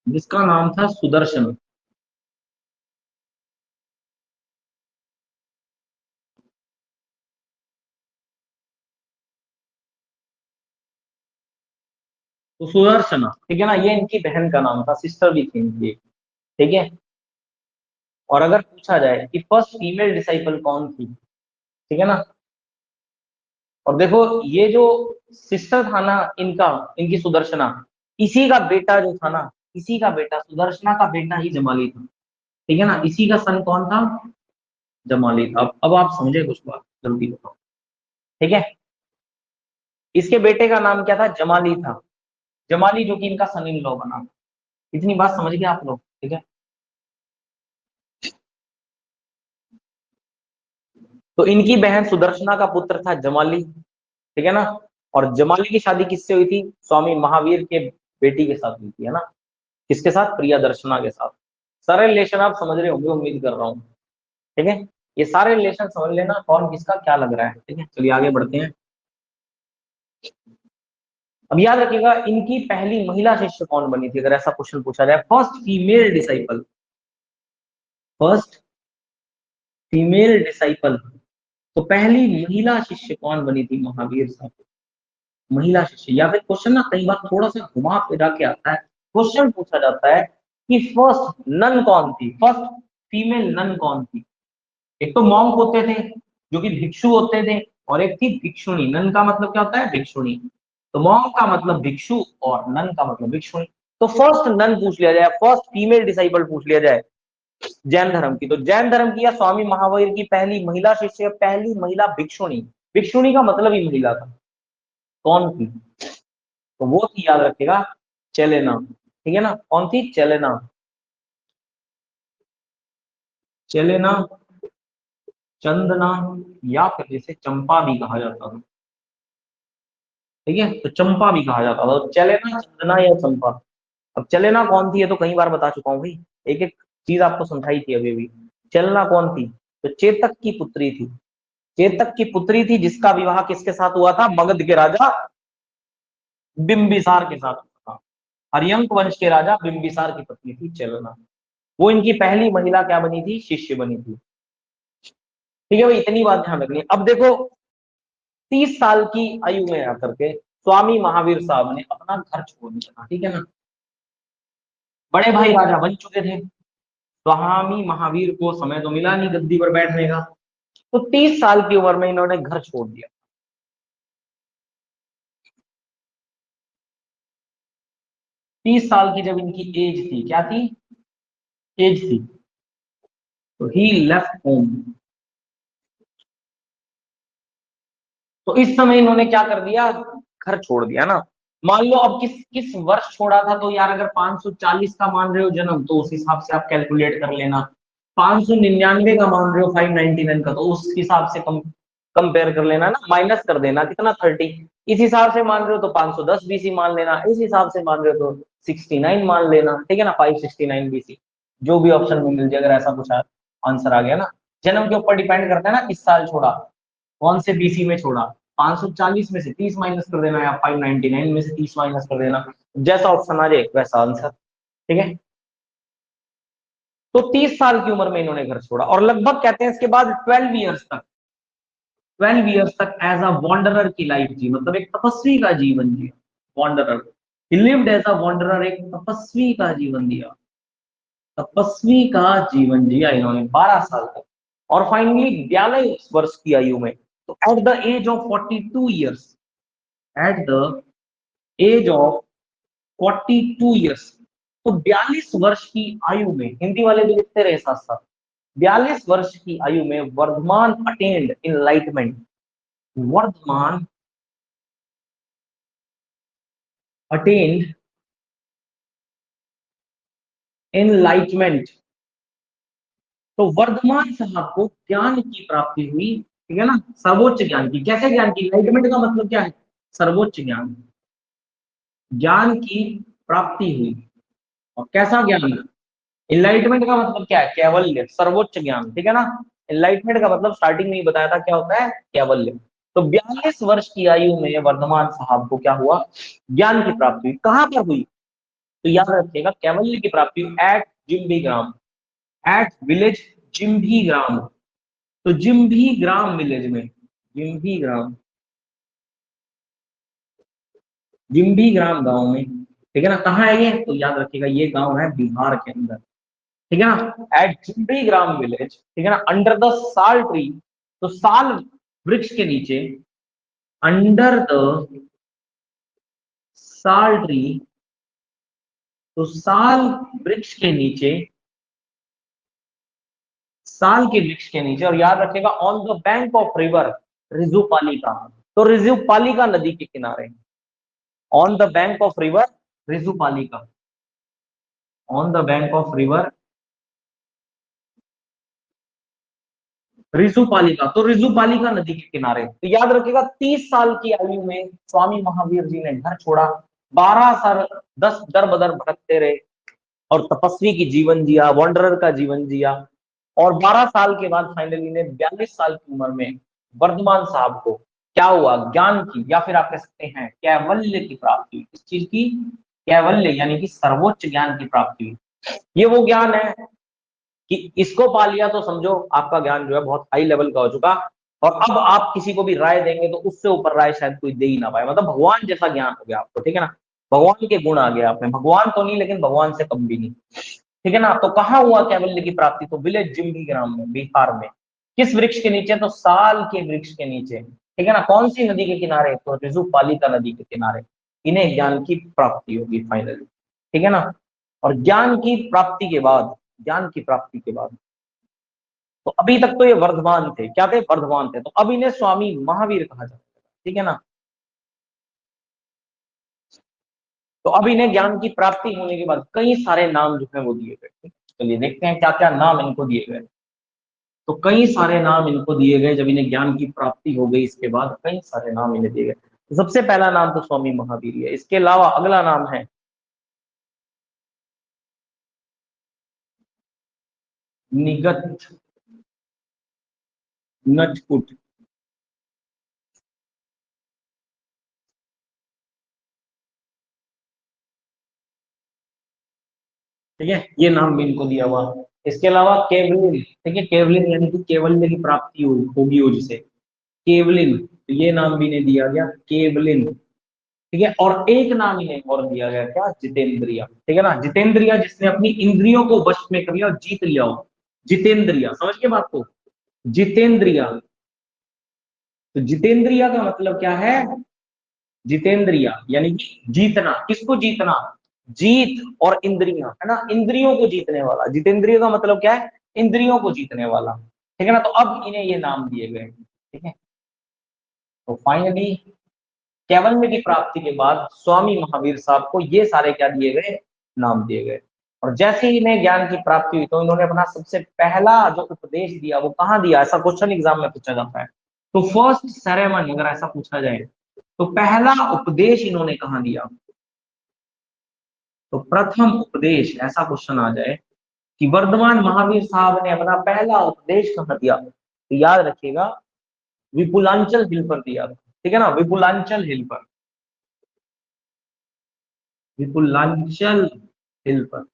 जिसका नाम था सुदर्शन। तो सुदर्शना, ठीक है ना, ये इनकी बहन का नाम था, सिस्टर भी थी इनकी, ठीक है। और अगर पूछा जाए कि फर्स्ट फीमेल डिसाइपल कौन थी, ठीक है ना, और देखो ये जो सिस्टर था ना इनका, इनकी सुदर्शना, इसी का बेटा जो था ना, इसी का बेटा, सुदर्शना का बेटा ही जमाली था, ठीक है ना, इसी का सन कौन था, जमाली था। अब आप समझे कुछ बात, जल्दी बताओ, ठीक है। इसके बेटे का नाम क्या था, जमाली था, जमाली जो कि इनका सन इन लॉ बना। इतनी बात समझ गए आप लोग, ठीक है। तो इनकी बहन सुदर्शना का पुत्र था जमाली, ठीक है ना। और जमाली की शादी किससे हुई थी, स्वामी महावीर के बेटी के साथ हुई थी, है ना। किसके साथ, प्रिया दर्शना के साथ। सारे रिलेशन आप समझ रहे होंगे, उम्मीद कर रहा हूँ, ठीक है। ये सारे रिलेशन समझ लेना कौन किसका क्या लग रहा है, ठीक है। चलिए आगे बढ़ते हैं। अब याद रखिएगा, इनकी पहली महिला शिष्य कौन बनी थी, अगर ऐसा क्वेश्चन पूछा जाए, first female disciple, first female disciple, तो पहली महिला शिष्य कौन बनी थी महावीर साहब, महिला शिष्य। या फिर क्वेश्चन ना कई बार थोड़ा सा घुमा फिरा के आता है, क्वेश्चन पूछा जाता है कि फर्स्ट नन कौन थी, फर्स्ट फीमेल नन कौन थी। एक तो मॉन्क होते थे जो कि भिक्षु होते थे, और एक थी भिक्षुणी। नन का मतलब क्या होता है, भिक्षुणी। तो मॉन्क का मतलब भिक्षु और नन का मतलब भिक्षुणी। तो फर्स्ट नन पूछ लिया जाए, फर्स्ट फीमेल डिसाइपल पूछ लिया जाए जैन धर्म की, तो जैन धर्म की या स्वामी महावीर की पहली महिला शिष्य, पहली महिला भिक्षुणी। भिक्षुणी का मतलब ही महिला था, कौन थी, तो वो थी, याद रखिएगा, चेलेना, ठीक है ना। कौन थी, चेलेना, चेलेना, चंदना, या फिर जिसे चंपा भी कहा जाता था, ठीक है। तो चंपा भी कहा जाता था, तो चलेना, चंदना या चंपा। अब चलेना कौन थी, ये तो कई बार बता चुका हूँ भाई, एक एक चीज आपको समझाई थी अभी भी। चलना कौन थी, तो चेतक की पुत्री थी, चेतक की पुत्री थी, जिसका विवाह किसके साथ हुआ था, मगध के राजा बिंबिसार के साथ हुआ था। हरियंक वंश के राजा बिंबिसार की पत्नी थी चलना। वो इनकी पहली महिला क्या बनी थी, शिष्य बनी थी, ठीक है भाई। इतनी बात ध्यान रखनी। अब देखो, 30 साल की आयु में आकर के स्वामी महावीर साहब ने अपना घर छोड़ दिया, ठीक है ना। बड़े भाई राजा बन चुके थे, स्वामी महावीर को समय तो मिला नहीं गद्दी पर बैठने का, तो 30 साल की उम्र में इन्होंने घर छोड़ दिया। 30 साल की जब इनकी एज थी, क्या थी, एज थी, तो ही लेफ्ट होम। तो इस समय इन्होंने क्या कर दिया, घर छोड़ दिया ना। मान लो अब किस किस वर्ष छोड़ा था, तो यार अगर 540 का मान रहे हो जन्म, तो उस हिसाब से आप कैलकुलेट कर लेना। 599 का मान रहे हो, 599 का, तो उस हिसाब से कंपेयर कर लेना ना, माइनस कर देना कितना, 30। इस हिसाब से मान रहे हो तो 510 बीसी मान लेना, इस हिसाब से मान रहे हो तो 69 मान लेना, ठीक है ना, 569 बीसी। जो भी ऑप्शन में मिल जाए, अगर ऐसा कुछ आंसर आ गया ना। जन्म के ऊपर डिपेंड करता है ना, किस साल छोड़ा, कौन से बीसी में छोड़ा। 540 में से 30 माइनस कर देना, या 599 में से 30 माइनस कर देना, जैसा ऑप्शन आ जाए वैसा आंसर, ठीक है। तो 30 साल की उम्र में इन्होंने घर छोड़ा, और लगभग कहते हैं इसके बाद 12 ईयर्स तक, 12 ईयर्स तक एज अ वॉन्डरर की लाइफ जी, मतलब एक तपस्वी का जीवन जिया, wanderer. He lived as a wanderer, एक तपस्वी का जीवन दिया, तपस्वी का जीवन जिया इन्होंने 12 साल तक। और फाइनली 42 वर्ष की आयु में, तो at the age of 42 years, at the age of 42 years, तो 42 वर्ष की आयु में, हिंदी वाले भी लिखते रहे साथ साथ, 42 वर्ष की आयु में Vardhaman attained enlightenment, Vardhaman attained enlightenment. तो वर्धमान साहब को ज्ञान की प्राप्ति हुई ठीक है ना, सर्वोच्च ज्ञान की। कैसे ज्ञान की? एनलाइटमेंट का मतलब क्या है? सर्वोच्च ज्ञान, ज्ञान की प्राप्ति हुई। और कैसा ज्ञान? एनलाइटमेंट का मतलब क्या है? कैवल्य, सर्वोच्च ज्ञान, ठीक है ना। एनलाइटमेंट का मतलब स्टार्टिंग में ही बताया था क्या होता है, कैवल्य। तो 42 वर्ष की आयु में वर्धमान साहब को क्या हुआ? ज्ञान की प्राप्ति हुई। कहां पर हुई? तो याद रखिएगा, कैवल्य की प्राप्ति एट जिम्बी ग्राम, एट विलेज जिम्भी ग्राम। तो जिम्भी ग्राम विलेज में, जिम्भी ग्राम, जिम्भी ग्राम गांव में, ठीक है ना। कहाँ है ये? तो याद रखिएगा ये गांव है बिहार के अंदर, ठीक है ना, एट जिम्भी ग्राम विलेज, ठीक है ना, अंडर द साल ट्री। तो साल वृक्ष के नीचे, अंडर द साल ट्री, तो साल वृक्ष के नीचे, साल के वृक्ष के नीचे। और याद रखेगा on the bank of river Rijupalika, तो रिजुपालिका नदी के किनारे, on the bank of river Rijupalika, on the bank of river Rijupalika, तो रिजुपालिका नदी के किनारे। तो याद रखिएगा 30 साल की आयु में स्वामी महावीर जी ने घर छोड़ा, 12 साल 10 दर बदर भटकते रहे और तपस्वी की जीवन जिया, वॉन्डरर का जीवन जिया। और 12 साल के बाद फाइनली ने 42 साल की उम्र में वर्धमान साहब को क्या हुआ? ज्ञान की, या फिर आप कह सकते हैं कैवल्य की प्राप्ति हुई। इस चीज की? कैवल्य यानी कि सर्वोच्च ज्ञान की प्राप्ति हुई। ये वो ज्ञान है कि इसको पा लिया तो समझो आपका ज्ञान जो है बहुत हाई लेवल का हो चुका। और अब आप किसी को भी राय देंगे तो उससे ऊपर राय शायद कोई दे ही ना पाए, मतलब भगवान जैसा ज्ञान हो गया आपको, ठीक है ना। भगवान के गुण आ गए आप में, भगवान तो नहीं लेकिन भगवान से कम भी नहीं, ठीक है ना। तो कहाँ हुआ कैवल्य की प्राप्ति? तो विलेज जिम्भी ग्राम में, बिहार में। किस वृक्ष के नीचे? तो साल के वृक्ष के नीचे, ठीक है ना। कौन सी नदी के किनारे? तो रिजुपालिका नदी के किनारे इन्हें ज्ञान की प्राप्ति होगी फाइनली, ठीक है ना। और ज्ञान की प्राप्ति के बाद, ज्ञान की प्राप्ति के बाद, तो अभी तक तो ये वर्धमान थे, क्या थे? वर्धमान थे। तो अब इन्हें स्वामी महावीर कहा जाता है, ठीक है ना। तो अब इन्हें ज्ञान की प्राप्ति होने के बाद कई सारे नाम जो है वो दिए गए, ठीक है? चलिए देखते हैं क्या क्या नाम इनको दिए गए। तो कई सारे नाम इनको दिए गए जब इन्हें ज्ञान की प्राप्ति हो गई, इसके बाद कई सारे नाम इन्हें दिए गए। तो सबसे पहला नाम तो स्वामी महावीर ही है। इसके अलावा अगला नाम है निगत नटकुट, ठीक है, ये नाम भी इनको दिया हुआ। इसके अलावा केवलिन, ठीक है, केवलिन यानी कि केवल्य की प्राप्ति होगी हो जिसे, केवलिन, तो ये नाम भी इन्हें दिया गया केवलिन, ठीक है। और एक नाम इन्हें और दिया गया, क्या? जितेंद्रिया, ठीक है ना। जितेंद्रिया जिसने अपनी इंद्रियों को वश में कर लिया और जीत लिया हो, जितेंद्रिया, समझ के बात को? जितेंद्रिया, तो जितेंद्रिया का मतलब क्या है? जितेंद्रिया यानी कि जीतना। किसको जीतना? जीत और इंद्रियां, है ना, इंद्रियों को जीतने वाला। जितेंद्रिय का मतलब क्या है? इंद्रियों को जीतने वाला, ठीक है ना। तो अब इन्हें ये नाम दिए गए, ठीक है। तो फाइनली कैवल्य की प्राप्ति के बाद स्वामी महावीर साहब को ये सारे क्या दिए गए? नाम दिए गए। और जैसे ही इन्हें ज्ञान की प्राप्ति हुई तो इन्होंने अपना सबसे पहला जो उपदेश दिया वो कहाँ दिया? ऐसा क्वेश्चन एग्जाम में पूछा जाता है। तो फर्स्ट सेरेमनी अगर ऐसा पूछा जाए तो पहला उपदेश इन्होंने कहाँ दिया? तो प्रथम उपदेश, ऐसा क्वेश्चन आ जाए कि वर्धमान महावीर साहब ने अपना पहला उपदेश कहाँ दिया, तो याद रखिएगा विपुलांचल हिल पर दिया था, ठीक है ना, विपुलांचल हिल पर, विपुलांचल हिल पर,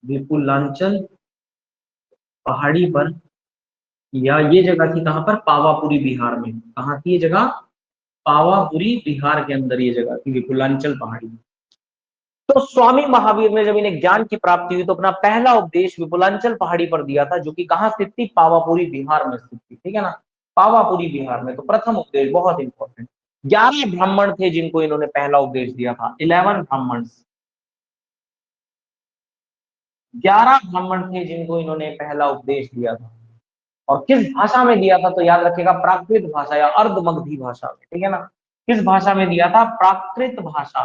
विपुलांचल पहाड़ी पर। या ये जगह थी कहां पर? पावापुरी बिहार में। कहाँ थी ये जगह? पावापुरी बिहार के अंदर ये जगह थी, विपुलांचल पहाड़ी। तो स्वामी महावीर ने जब इन्हें ज्ञान की प्राप्ति हुई तो अपना पहला उपदेश विपुलांचल पहाड़ी पर दिया था, जो कि कहाँ स्थित थी? पावापुरी बिहार में स्थित थी, ठीक है ना, पावापुरी बिहार में। तो प्रथम उपदेश बहुत इंपॉर्टेंट। 11 ब्राह्मण थे जिनको इन्होंने पहला उपदेश दिया था, 11 ब्राह्मण, 11 ब्राह्मण थे जिनको इन्होंने पहला उपदेश दिया था। और किस भाषा में दिया था? तो याद रखिएगा प्राकृत भाषा या अर्धमगधी भाषा में, ठीक है ना। किस भाषा में दिया था? प्राकृत भाषा,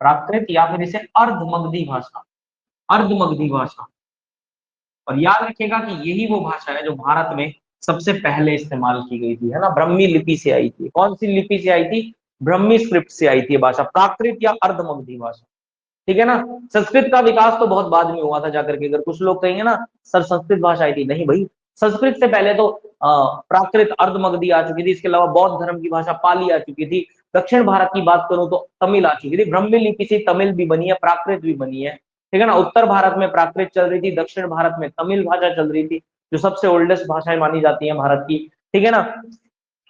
प्राकृत या फिर इसे अर्धमगधी भाषा, अर्धमगधी भाषा। और याद रखिएगा कि यही वो भाषा है जो भारत में सबसे पहले इस्तेमाल की गई थी, है ना, ब्रह्मी लिपि से आई थी। कौन सी लिपि से आई थी? ब्रह्मी स्क्रिप्ट से आई थी ये भाषा, प्राकृत या अर्धमगधी भाषा, ठीक है ना। संस्कृत का विकास तो बहुत बाद में हुआ था जाकर के। अगर कुछ लोग कहेंगे ना सर संस्कृत भाषा आई थी, नहीं भाई, संस्कृत से पहले तो प्राकृत अर्धमगधी आ चुकी थी। इसके अलावा बौद्ध धर्म की भाषा पाली आ चुकी थी। दक्षिण भारत की बात करूं तो तमिल आ चुकी थी। ब्रह्मी लिपि से तमिल भी बनी है, प्राकृत भी बनी है, ठीक है ना। उत्तर भारत में प्राकृत चल रही थी, दक्षिण भारत में तमिल भाषा चल रही थी, जो सबसे ओल्डेस्ट भाषाएं मानी जाती है भारत की, ठीक है ना।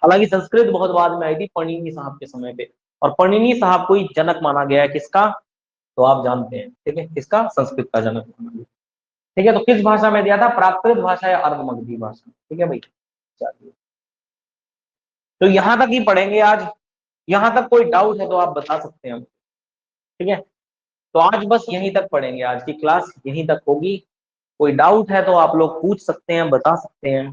हालांकि संस्कृत बहुत बाद में आई थी, पणिनि साहब के समय पे। और पणिनि साहब को ही जनक माना गया है किसका? तो आप जानते हैं, ठीक है, किसका? संस्कृत का जनक माना गया, ठीक है। तो किस भाषा में दिया था? प्राकृत भाषा या अर्धमगधी भाषा, ठीक है भाई। चलिए, तो यहां तक ही पढ़ेंगे आज। यहां तक कोई डाउट है तो आप बता सकते हैं हम, ठीक है। तो आज बस यहीं तक पढ़ेंगे, आज की क्लास यहीं तक होगी। कोई डाउट है तो आप लोग पूछ सकते हैं, बता सकते हैं।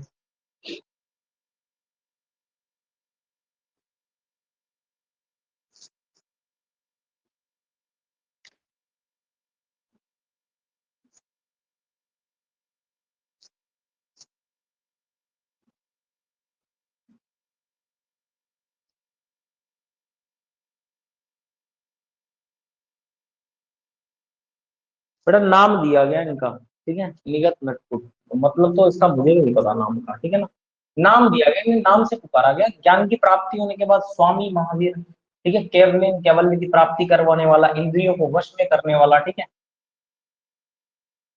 बेटा नाम दिया गया इनका, ठीक है, निगत नटकुट। मतलब तो इसका मुझे भी नहीं पता नाम का, ठीक है ना। नाम दिया गया, इन्हें नाम से पुकारा गया। ज्ञान की प्राप्ति होने के बाद स्वामी महावीर, ठीक है, केवल कैवल्य की प्राप्ति करवाने वाला, इंद्रियों को वश में करने वाला, ठीक है।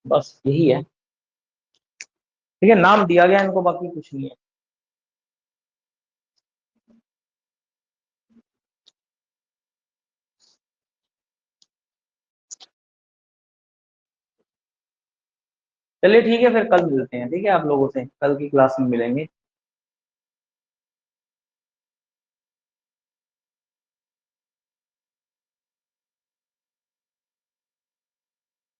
बस यही है, ठीक है, नाम दिया गया इनको, बाकी कुछ नहीं है। चलिए ठीक है, फिर कल मिलते हैं, ठीक है, आप लोगों से कल की क्लास में मिलेंगे।